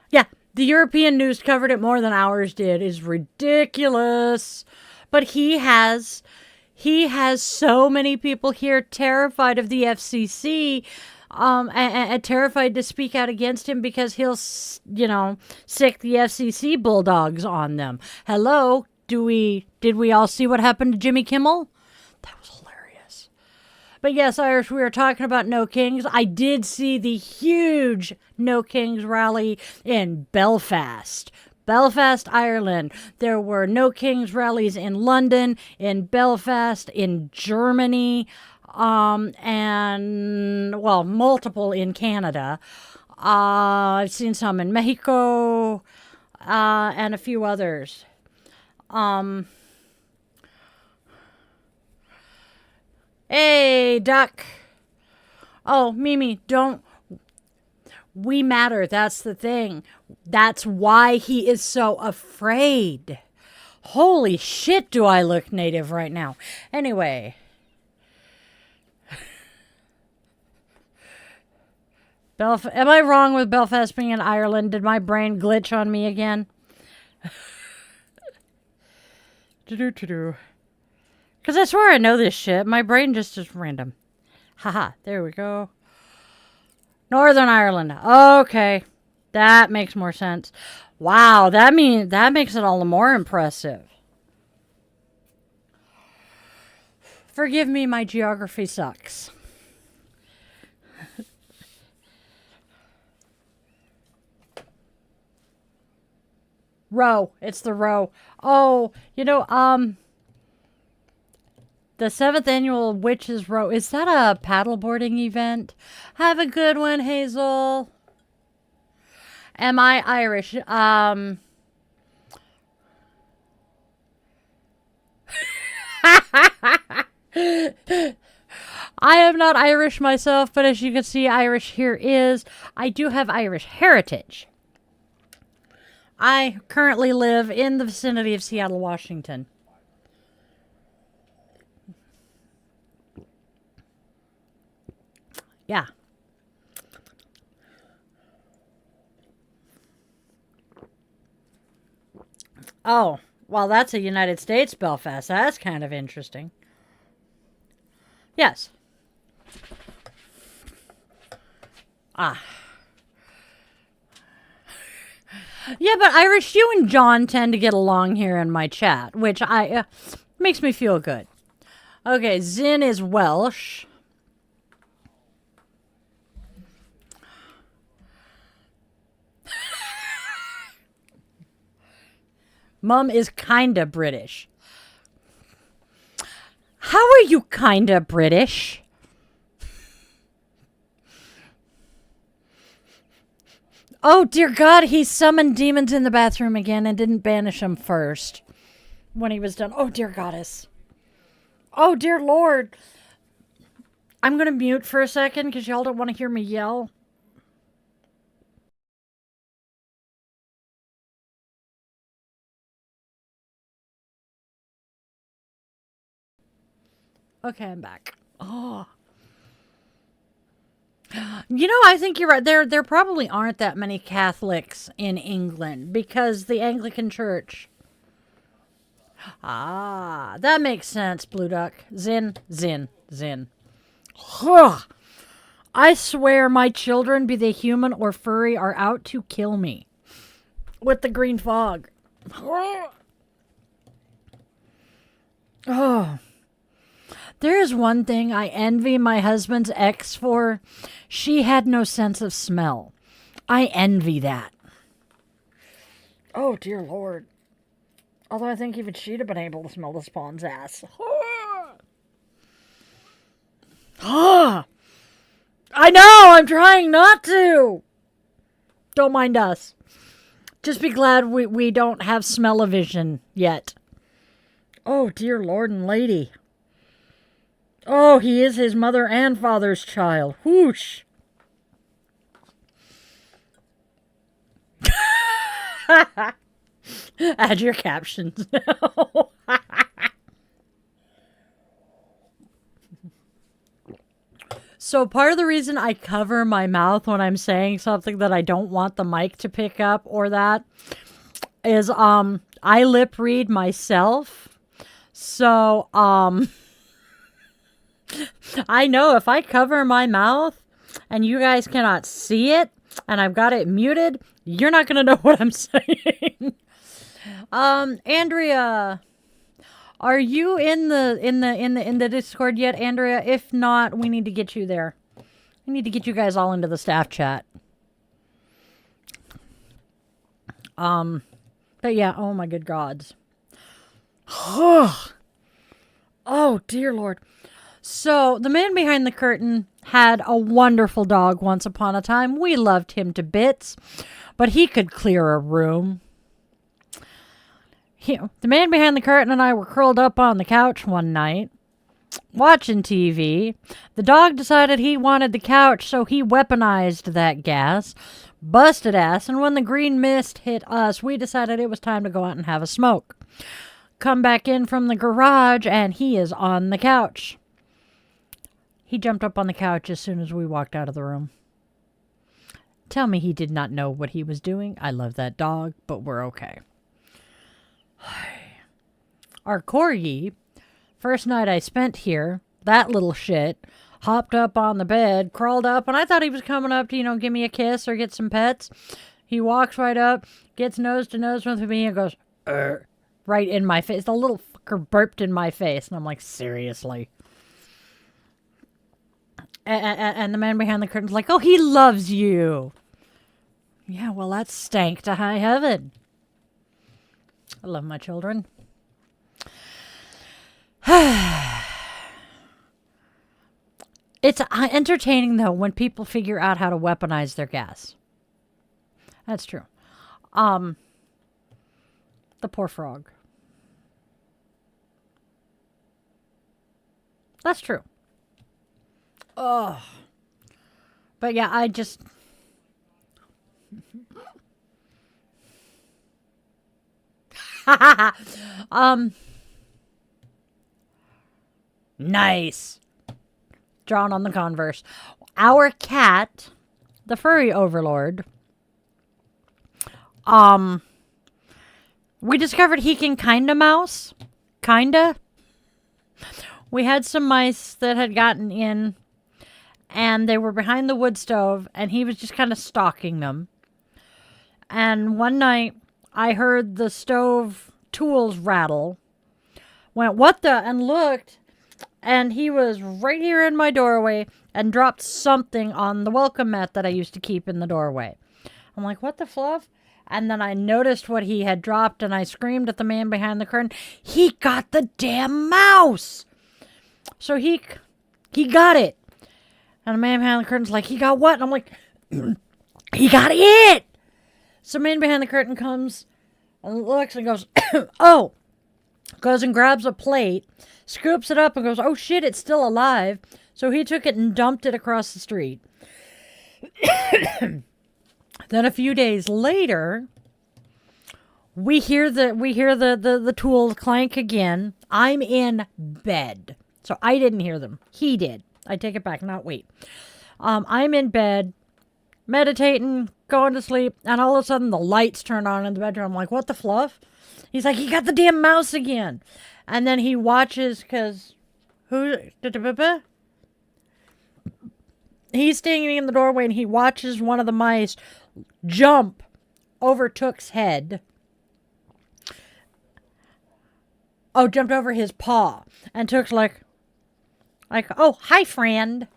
Yeah. The European news covered it more than ours did. It's ridiculous. But he has so many people here terrified of the FCC, and terrified to speak out against him because he'll, sick the FCC bulldogs on them. Hello, did we all see what happened to Jimmy Kimmel? That was hilarious. But yes, Irish, we were talking about No Kings. I did see the huge No Kings rally in Belfast, Ireland. There were No Kings rallies in London, in Belfast, in Germany, and multiple in Canada. I've seen some in Mexico, and a few others. Hey, Duck. Oh, Mimi, we matter. That's the thing. That's why he is so afraid. Holy shit, do I look native right now. Anyway. Am I wrong with Belfast being in Ireland? Did my brain glitch on me again? Because I swear I know this shit. My brain just is random. Haha, there we go. Northern Ireland. Okay. That makes more sense. Wow, that makes it all the more impressive. Forgive me, my geography sucks. Row. It's the row. Oh, you know, the 7th annual Witches Row. Is that a paddleboarding event? Have a good one, Hazel. Am I Irish? I am not Irish myself, but as you can see, Irish here is. I do have Irish heritage. I currently live in the vicinity of Seattle, Washington. Yeah. Oh, well, that's a United States Belfast. That's kind of interesting. Yes. Ah. Yeah, but Irish, you and John tend to get along here in my chat, which makes me feel good. Okay, Zen is Welsh. Mum is kinda British. How are you kinda British? Oh, dear God, he summoned demons in the bathroom again and didn't banish them first when he was done. Oh, dear Goddess. Oh, dear Lord. I'm going to mute for a second because y'all don't want to hear me yell. Okay, I'm back. Oh. You know, I think you're right. There probably aren't that many Catholics in England because the Anglican Church. Ah, that makes sense, Blue Duck. Zen. Huh. I swear my children, be they human or furry, are out to kill me. With the green fog. Oh. There is one thing I envy my husband's ex for. She had no sense of smell. I envy that. Oh, dear Lord. Although I think even she'd have been able to smell the spawn's ass. I know! I'm trying not to! Don't mind us. Just be glad we don't have smell-o-vision yet. Oh, dear Lord and Lady. Oh, he is his mother and father's child. Whoosh. Add your captions now. So part of the reason I cover my mouth when I'm saying something that I don't want the mic to pick up or that is I lip read myself. So I know if I cover my mouth and you guys cannot see it and I've got it muted, you're not going to know what I'm saying. Andrea, are you in the Discord yet, Andrea? If not, we need to get you there. We need to get you guys all into the staff chat. But yeah, oh my good gods. Oh, dear Lord. So, the man behind the curtain had a wonderful dog once upon a time. We loved him to bits, but he could clear a room. The man behind the curtain and I were curled up on the couch one night, watching TV. The dog decided he wanted the couch, so he weaponized that gas, busted ass, and when the green mist hit us, we decided it was time to go out and have a smoke. come back in from the garage, and he is on the couch. He jumped up on the couch as soon as we walked out of the room. Tell me he did not know what he was doing. I love that dog, but we're okay. Our corgi, first night I spent here, that little shit, hopped up on the bed, crawled up, and I thought he was coming up to, give me a kiss or get some pets. He walks right up, gets nose to nose with me, and goes, right in my face. The little fucker burped in my face, and I'm like, seriously? And the man behind the curtain's like, oh, he loves you. Yeah, well, that stank to high heaven. I love my children. It's entertaining, though, when people figure out how to weaponize their gas. That's true. The poor frog. That's true. Oh. But yeah, I just... Nice. Drawn on the converse. Our cat, the furry overlord, we discovered he can kinda mouse. Kinda. We had some mice that had gotten in, and they were behind the wood stove, and he was just kind of stalking them. And one night, I heard the stove tools rattle. Went, what the? And looked, and he was right here in my doorway and dropped something on the welcome mat that I used to keep in the doorway. I'm like, what the fluff? And then I noticed what he had dropped, and I screamed at the man behind the curtain. He got the damn mouse! So he got it. And the man behind the curtain's like, he got what? And I'm like, he got it! So the man behind the curtain comes and looks and goes, oh! Goes and grabs a plate, scoops it up and goes, oh shit, it's still alive. So he took it and dumped it across the street. Then a few days later, we hear the tools clank again. I'm in bed. So I didn't hear them. He did. I take it back. Not wait. I'm in bed, meditating, going to sleep, and all of a sudden the lights turn on in the bedroom. I'm like, what the fluff? He's like, he got the damn mouse again. And then he watches, because he's standing in the doorway, and he watches one of the mice jump over Took's head. Oh, jumped over his paw. And Took's like, oh, hi, friend.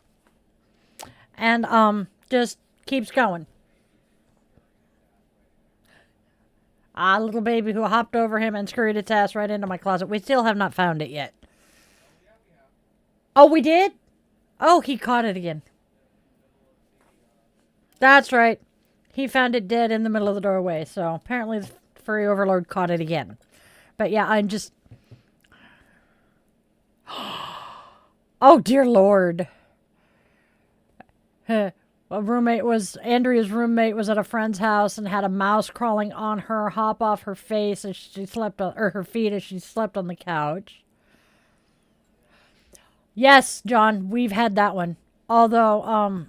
And just keeps going. Little baby who hopped over him and scurried its ass right into my closet. We still have not found it yet. Oh, we did? Oh, he caught it again. That's right. He found it dead in the middle of the doorway. So apparently the furry overlord caught it again. But yeah, I'm just... Oh, dear Lord. Andrea's roommate was at a friend's house and had a mouse crawling on her, hop off her face as she slept on, or her feet as she slept on the couch. Yes, John, we've had that one. Although,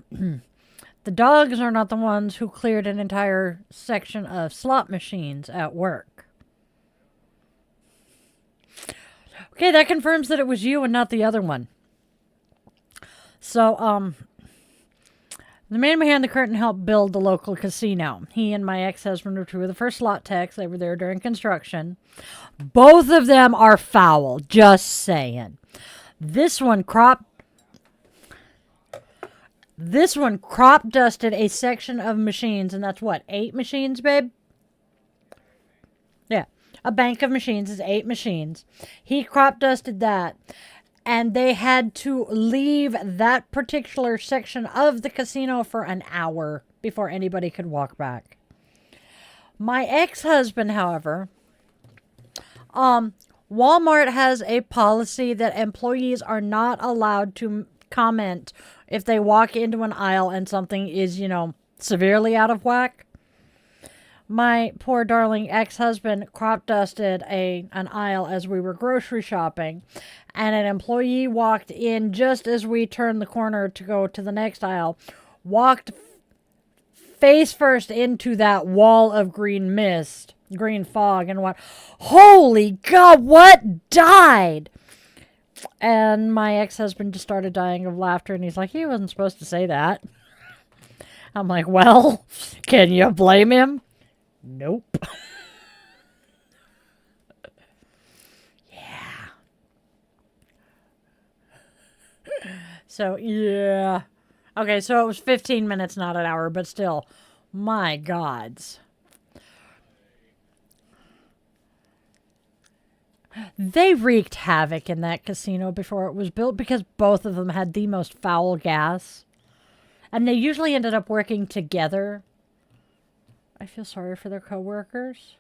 the dogs are not the ones who cleared an entire section of slot machines at work. Okay, that confirms that it was you and not the other one. So, the man behind the curtain helped build the local casino. He and my ex-husband were two of the first slot techs. They were there during construction. Both of them are foul, just saying. This one crop dusted a section of machines, and that's what, 8 machines, babe? Yeah, a bank of machines is 8 machines. He crop dusted that. And they had to leave that particular section of the casino for an hour before anybody could walk back. My ex-husband, however, Walmart has a policy that employees are not allowed to comment if they walk into an aisle and something is, severely out of whack. my poor darling ex-husband crop dusted an aisle as we were grocery shopping, and an employee walked in just as we turned the corner to go to the next aisle, walked face first into that wall of green mist, green fog, and went, "Holy God, what died?" And my ex-husband just started dying of laughter, and he's like, "He wasn't supposed to say that." I'm like, "Well, can you blame him?" Nope. Yeah. So, yeah. Okay, so it was 15 minutes, not an hour, but still, my gods. They wreaked havoc in that casino before it was built because both of them had the most foul gas. And they usually ended up working together. I feel sorry for their coworkers.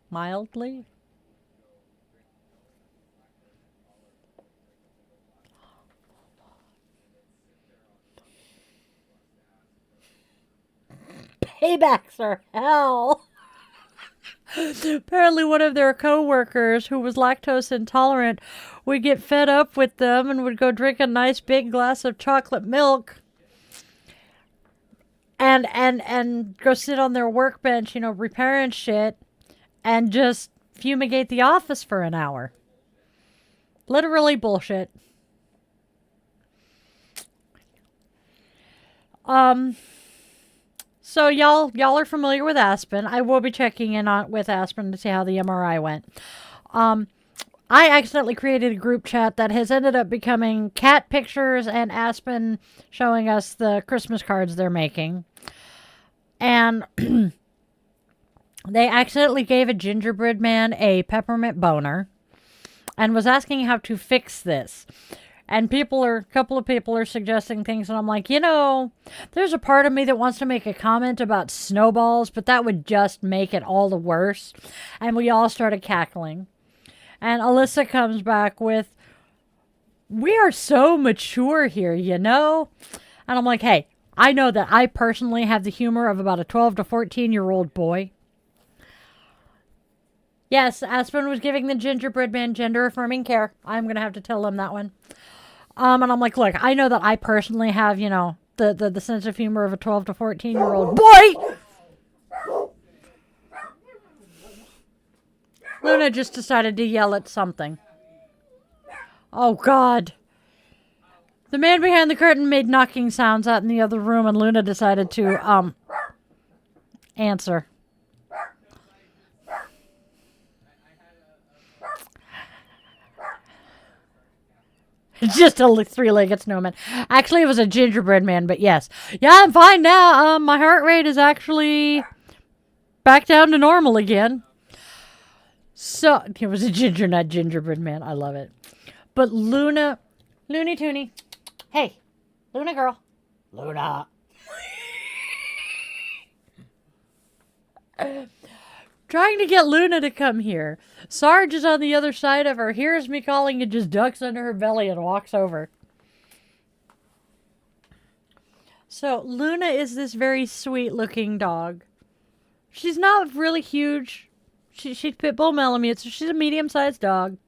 Mildly. Paybacks are hell. Apparently one of their coworkers who was lactose intolerant would get fed up with them and would go drink a nice big glass of chocolate milk and go sit on their workbench, repairing shit, and just fumigate the office for an hour. Literally bullshit. So y'all are familiar with Aspen. I will be checking in with Aspen to see how the MRI went. I accidentally created a group chat that has ended up becoming cat pictures and Aspen showing us the Christmas cards they're making. And they accidentally gave a gingerbread man a peppermint boner and was asking how to fix this. And a couple of people are suggesting things, and I'm like, there's a part of me that wants to make a comment about snowballs, but that would just make it all the worse. And we all started cackling. And Alyssa comes back with, "We are so mature here, And I'm like, hey, I know that I personally have the humor of about a 12 to 14-year-old boy. Yes, Aspen was giving the gingerbread man gender-affirming care. I'm going to have to tell him that one. And I'm like, look, I know that I personally have, the sense of humor of a 12 to 14-year-old boy. Luna just decided to yell at something. Oh, God. The man behind the curtain made knocking sounds out in the other room, and Luna decided to, answer. Just a three-legged snowman. Actually, it was a gingerbread man, but yes. Yeah, I'm fine now. My heart rate is actually back down to normal again. So, it was a gingerbread man. I love it. But Luna, Looney Tooney. Hey, Luna girl. Luna. Trying to get Luna to come here. Sarge is on the other side of her, hears me calling, and just ducks under her belly and walks over. So, Luna is this very sweet-looking dog. She's not really huge. She's Pitbull Malamute, so she's a medium-sized dog.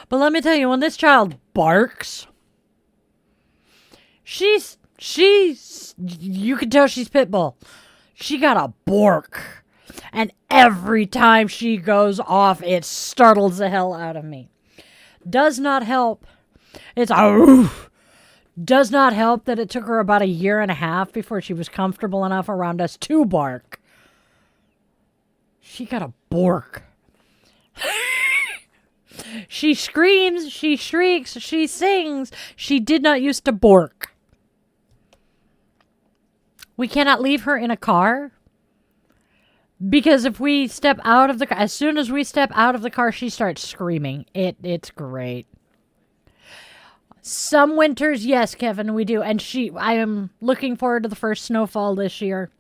But let me tell you, when this child barks, you can tell she's Pitbull. She got a bork. And every time she goes off, it startles the hell out of me. Does not help. Does not help that it took her about 1.5 years before she was comfortable enough around us to bark. She got a bork. She screams, she shrieks, she sings. She did not used to bork. We cannot leave her in a car. Because if we step out of the car, as soon as we step out of the car, she starts screaming. It's great. Some winters, yes, Kevin, we do. And I am looking forward to the first snowfall this year.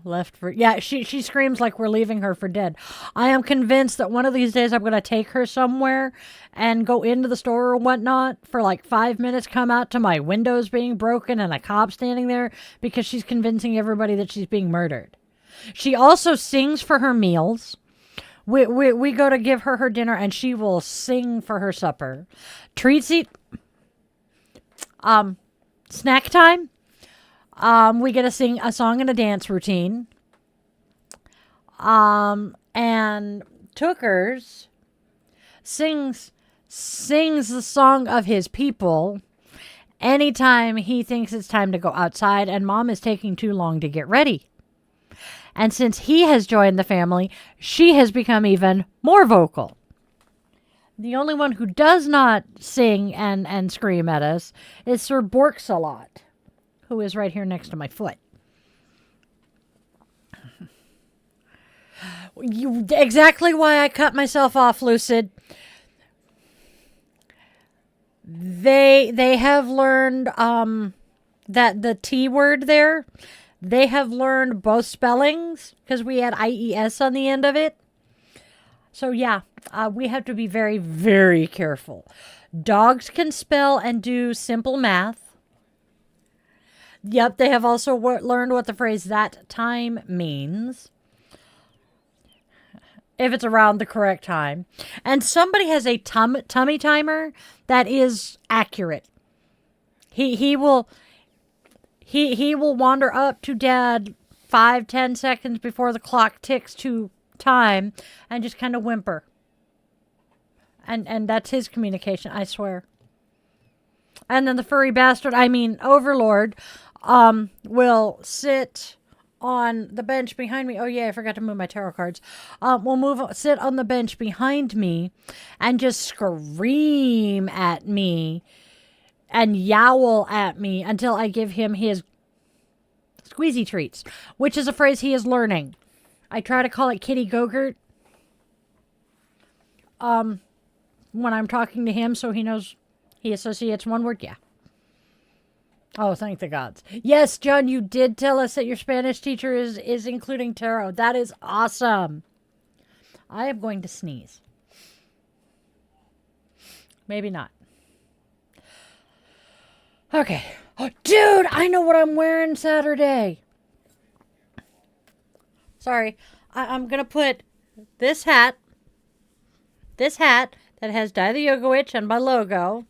Left for, yeah, she screams like we're leaving her for dead. I am convinced that one of these days I'm going to take her somewhere and go into the store or whatnot for like 5 minutes, come out to my windows being broken and a cop standing there because she's convincing everybody that she's being murdered. She also sings for her meals. We go to give her her dinner and she will sing for her supper. Treats eat. Snack time. We get to sing a song and a dance routine. And Tookers sings the song of his people anytime he thinks it's time to go outside and Mom is taking too long to get ready. And since he has joined the family, she has become even more vocal. The only one who does not sing and scream at us is Sir Borksalot, who is right here next to my foot. Exactly why I cut myself off, Lucid. They have learned that the T word there, they have learned both spellings because we had IES on the end of it. So yeah, we have to be very, very careful. Dogs can spell and do simple math. Yep, they have also learned what the phrase "that time" means. If it's around the correct time. And somebody has a tummy timer that is accurate. He will wander up to Dad 5-10 seconds before the clock ticks to time and just kind of whimper. And that's his communication, I swear. And then the furry bastard, Overlord, will sit on the bench behind me. Oh yeah, I forgot to move my tarot cards. Sit on the bench behind me and just scream at me and yowl at me until I give him his squeezy treats, which is a phrase he is learning. I try to call it kitty go-gurt when I'm talking to him so he knows he associates one word. Yeah. Oh, thank the gods. Yes, John, you did tell us that your Spanish teacher is including tarot. That is awesome. I am going to sneeze. Maybe not. Okay. Oh, dude, I know what I'm wearing Saturday. Sorry. I'm going to put this hat that has Die the Yoga Witch and my logo.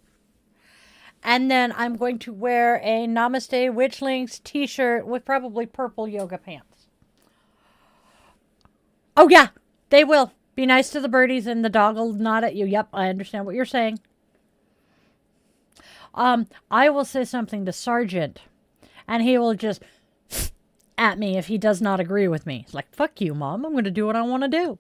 And then I'm going to wear a Namaste Witchlings t-shirt with probably purple yoga pants. Oh, yeah, they will. Be nice to the birdies and the dog will nod at you. Yep, I understand what you're saying. I will say something to Sergeant, and he will just at me if he does not agree with me. It's like, fuck you, Mom. I'm going to do what I want to do.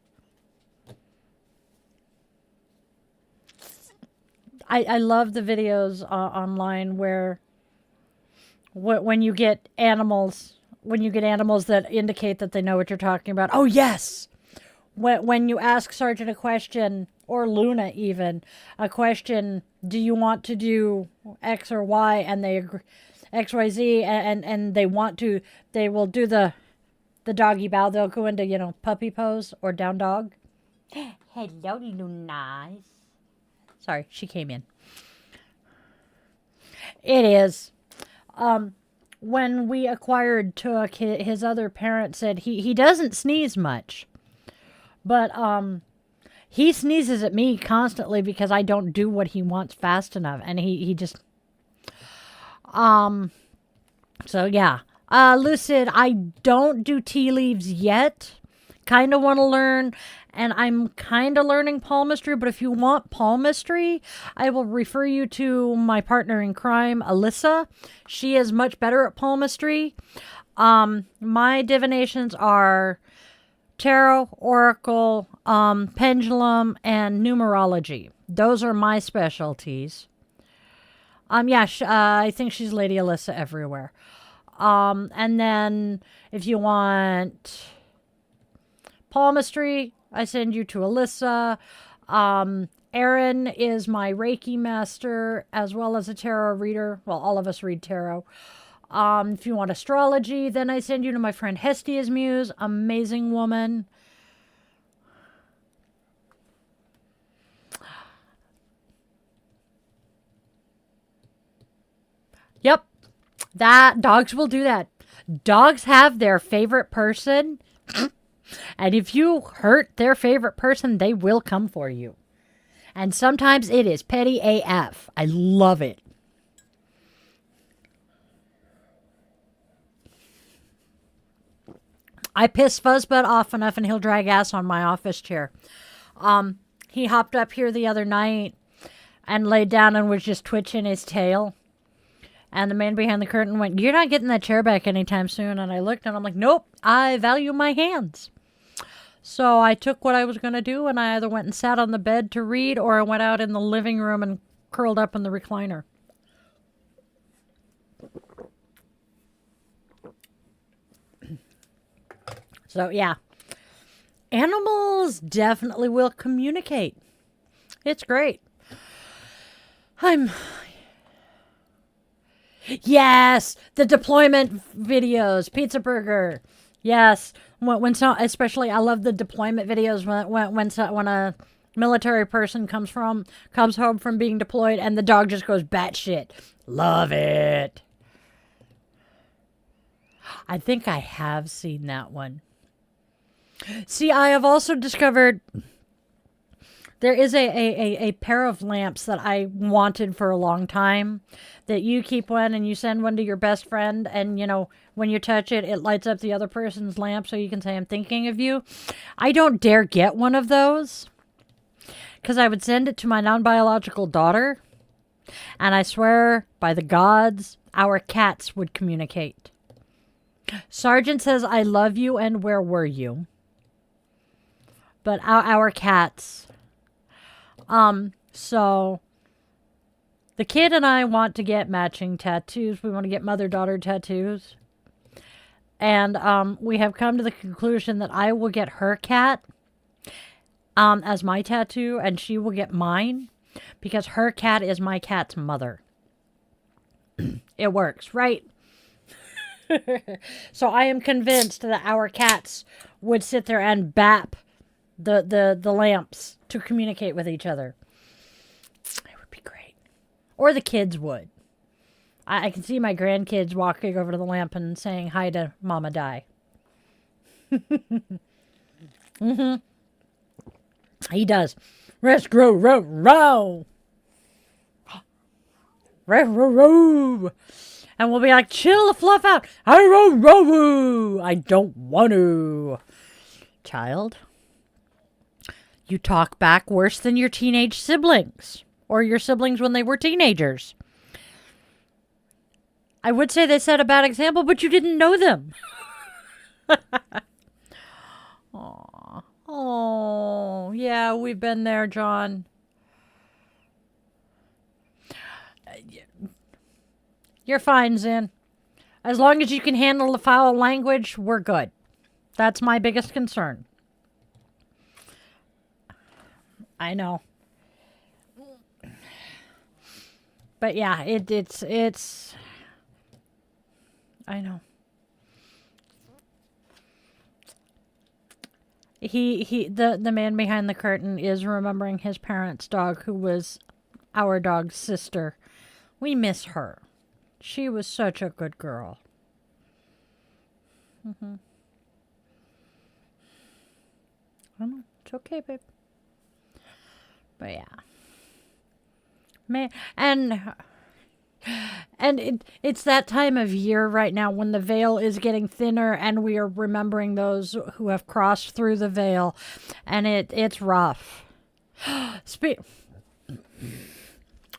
I love the videos online where when you get animals that indicate that they know what you're talking about. Oh, yes. When you ask Sergeant a question, or Luna even, a question, do you want to do X or Y? And they agree, X, Y, Z, and they want to, they will do the doggy bow. They'll go into, puppy pose or down dog. Hello, Luna. Sorry, she came in. It is. When we acquired Took, his other parent said he doesn't sneeze much. But he sneezes at me constantly because I don't do what he wants fast enough. And he just... So, yeah. Lucid, I don't do tea leaves yet. Kind of want to learn, and I'm kind of learning palmistry, but if you want palmistry, I will refer you to my partner in crime, Alyssa. She is much better at palmistry. My divinations are tarot, oracle, pendulum, and numerology. Those are my specialties. I think she's Lady Alyssa everywhere. And then if you want palmistry, I send you to Alyssa. Erin is my Reiki master as well as a tarot reader. Well, all of us read tarot. If you want astrology, then I send you to my friend Hestia's Muse. Amazing woman. Yep. Dogs will do that. Dogs have their favorite person. And if you hurt their favorite person, they will come for you. And sometimes it is petty AF. I love it. I piss Fuzzbutt off enough and he'll drag ass on my office chair. He hopped up here the other night and laid down and was just twitching his tail. And the man behind the curtain went, "You're not getting that chair back anytime soon." And I looked and I'm like, nope, I value my hands. So I took what I was going to do and I either went and sat on the bed to read or I went out in the living room and curled up in the recliner. So, yeah. Animals definitely will communicate. It's great. Yes, the deployment videos, Pizza Burger. Yes, especially I love the deployment videos when a military person comes home from being deployed and the dog just goes batshit. Love it. I think I have seen that one. See, I have also discovered there is a pair of lamps that I wanted for a long time, that you keep one and you send one to your best friend, and, you know, when you touch it, it lights up the other person's lamp so you can say, "I'm thinking of you." I don't dare get one of those because I would send it to my non-biological daughter, and I swear by the gods, our cats would communicate. Sergeant says, "I love you," and "Where were you?" But our cats. So the kid and I want to get matching tattoos. We want to get mother-daughter tattoos. And we have come to the conclusion that I will get her cat as my tattoo, and she will get mine because her cat is my cat's mother. It works, right? So I am convinced that our cats would sit there and bap the lamps to communicate with each other. It would be great. Or the kids would. I can see my grandkids walking over to the lamp and saying hi to Mama Di. Mm-hmm. He does. Rest, grow, row, row. Row, row, row. And we'll be like, chill the fluff out. I row, row. I don't want to. Child. You talk back worse than your teenage siblings. Or your siblings when they were teenagers. I would say they set a bad example, but you didn't know them. Aww. Oh, yeah, we've been there, John. You're fine, Zen. As long as you can handle the foul language, we're good. That's my biggest concern. I know. But yeah, it's I know. The man behind the curtain is remembering his parents' dog, who was our dog's sister. We miss her. She was such a good girl. Mm-hmm. I know. It's okay, babe. But yeah. Man, and it's that time of year right now when the veil is getting thinner and we are remembering those who have crossed through the veil, and it's rough.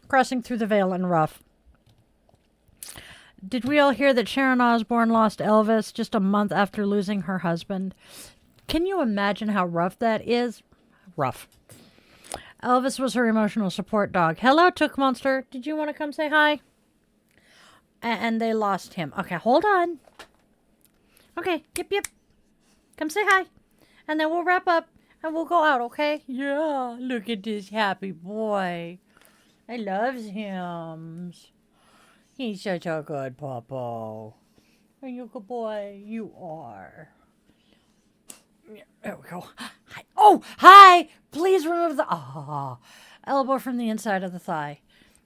Crossing through the veil and rough. Did we all hear that Sharon Osbourne lost Elvis just a month after losing her husband? Can you imagine how rough that is? Rough. Elvis was her emotional support dog. Hello, Took Monster. Did you want to come say hi? And they lost him. Okay, hold on. Okay, yep. Come say hi. And then we'll wrap up and we'll go out, okay? Yeah, look at this happy boy. I loves him. He's such a good puppo. Are you a good boy? You are. There we go. Hi. Oh, hi! Please remove the elbow from the inside of the thigh.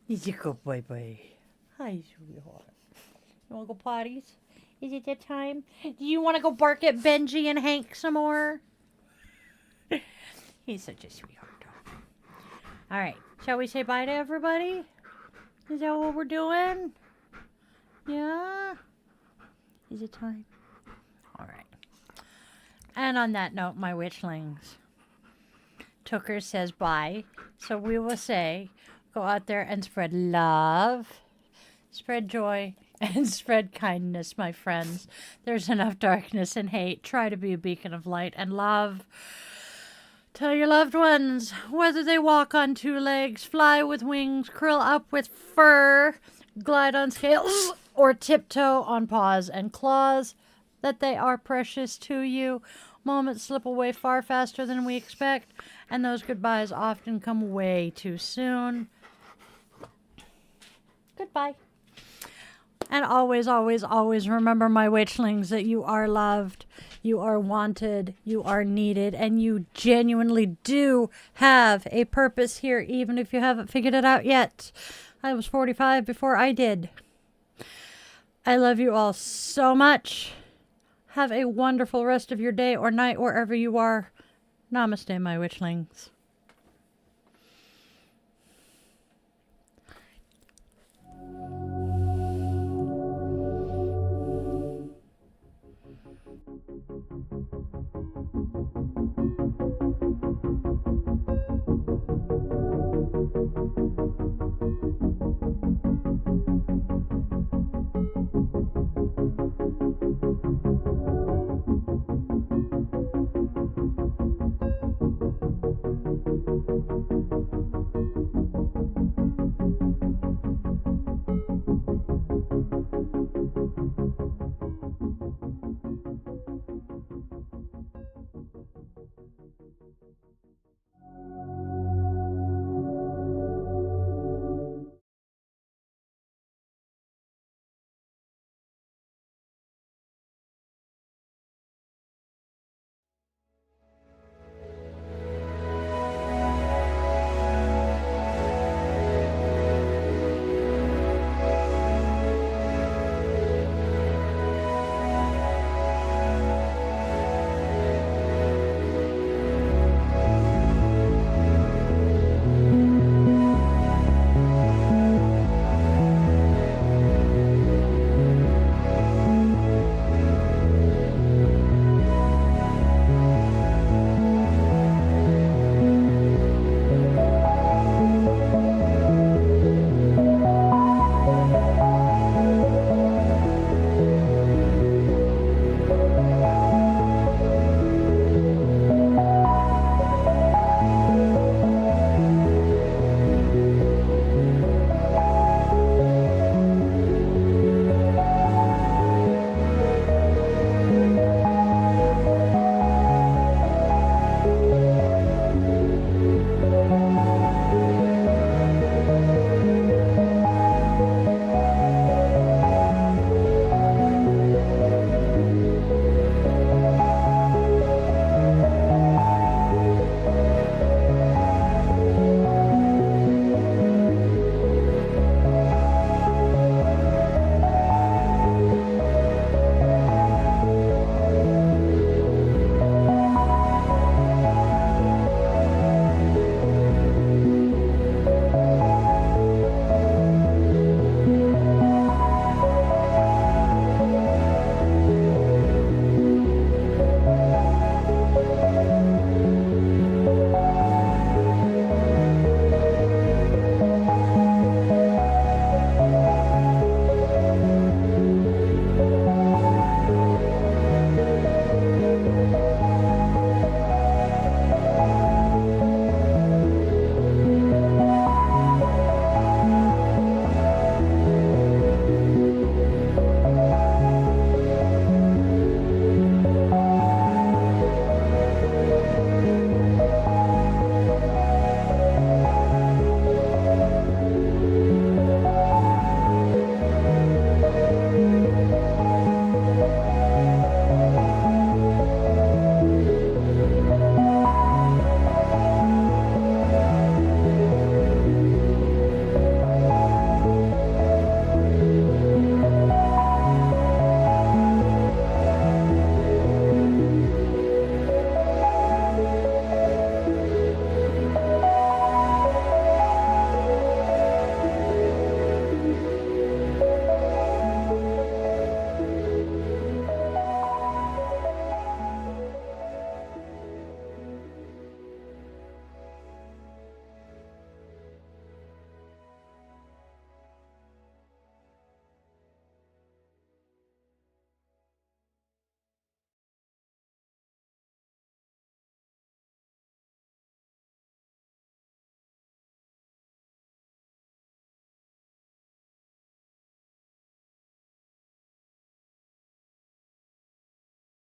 He's a good boy. Hi, sweetheart. You want to go potties? Is it that time? Do you want to go bark at Benji and Hank some more? He's such a sweetheart. All right. Shall we say bye to everybody? Is that what we're doing? Yeah? Is it time? All right. And on that note, my witchlings, Tooker says bye. So we will say, go out there and spread love, spread joy, and spread kindness, my friends. There's enough darkness and hate. Try to be a beacon of light and love. Tell your loved ones, whether they walk on two legs, fly with wings, curl up with fur, glide on scales, or tiptoe on paws and claws, that they are precious to you. Moments slip away far faster than we expect, and those goodbyes often come way too soon. Goodbye. And always, always, always remember, my witchlings, that you are loved, you are wanted, you are needed, and you genuinely do have a purpose here, even if you haven't figured it out yet. I was 45 before I did. I love you all so much. Have a wonderful rest of your day or night wherever you are. Namaste, my witchlings.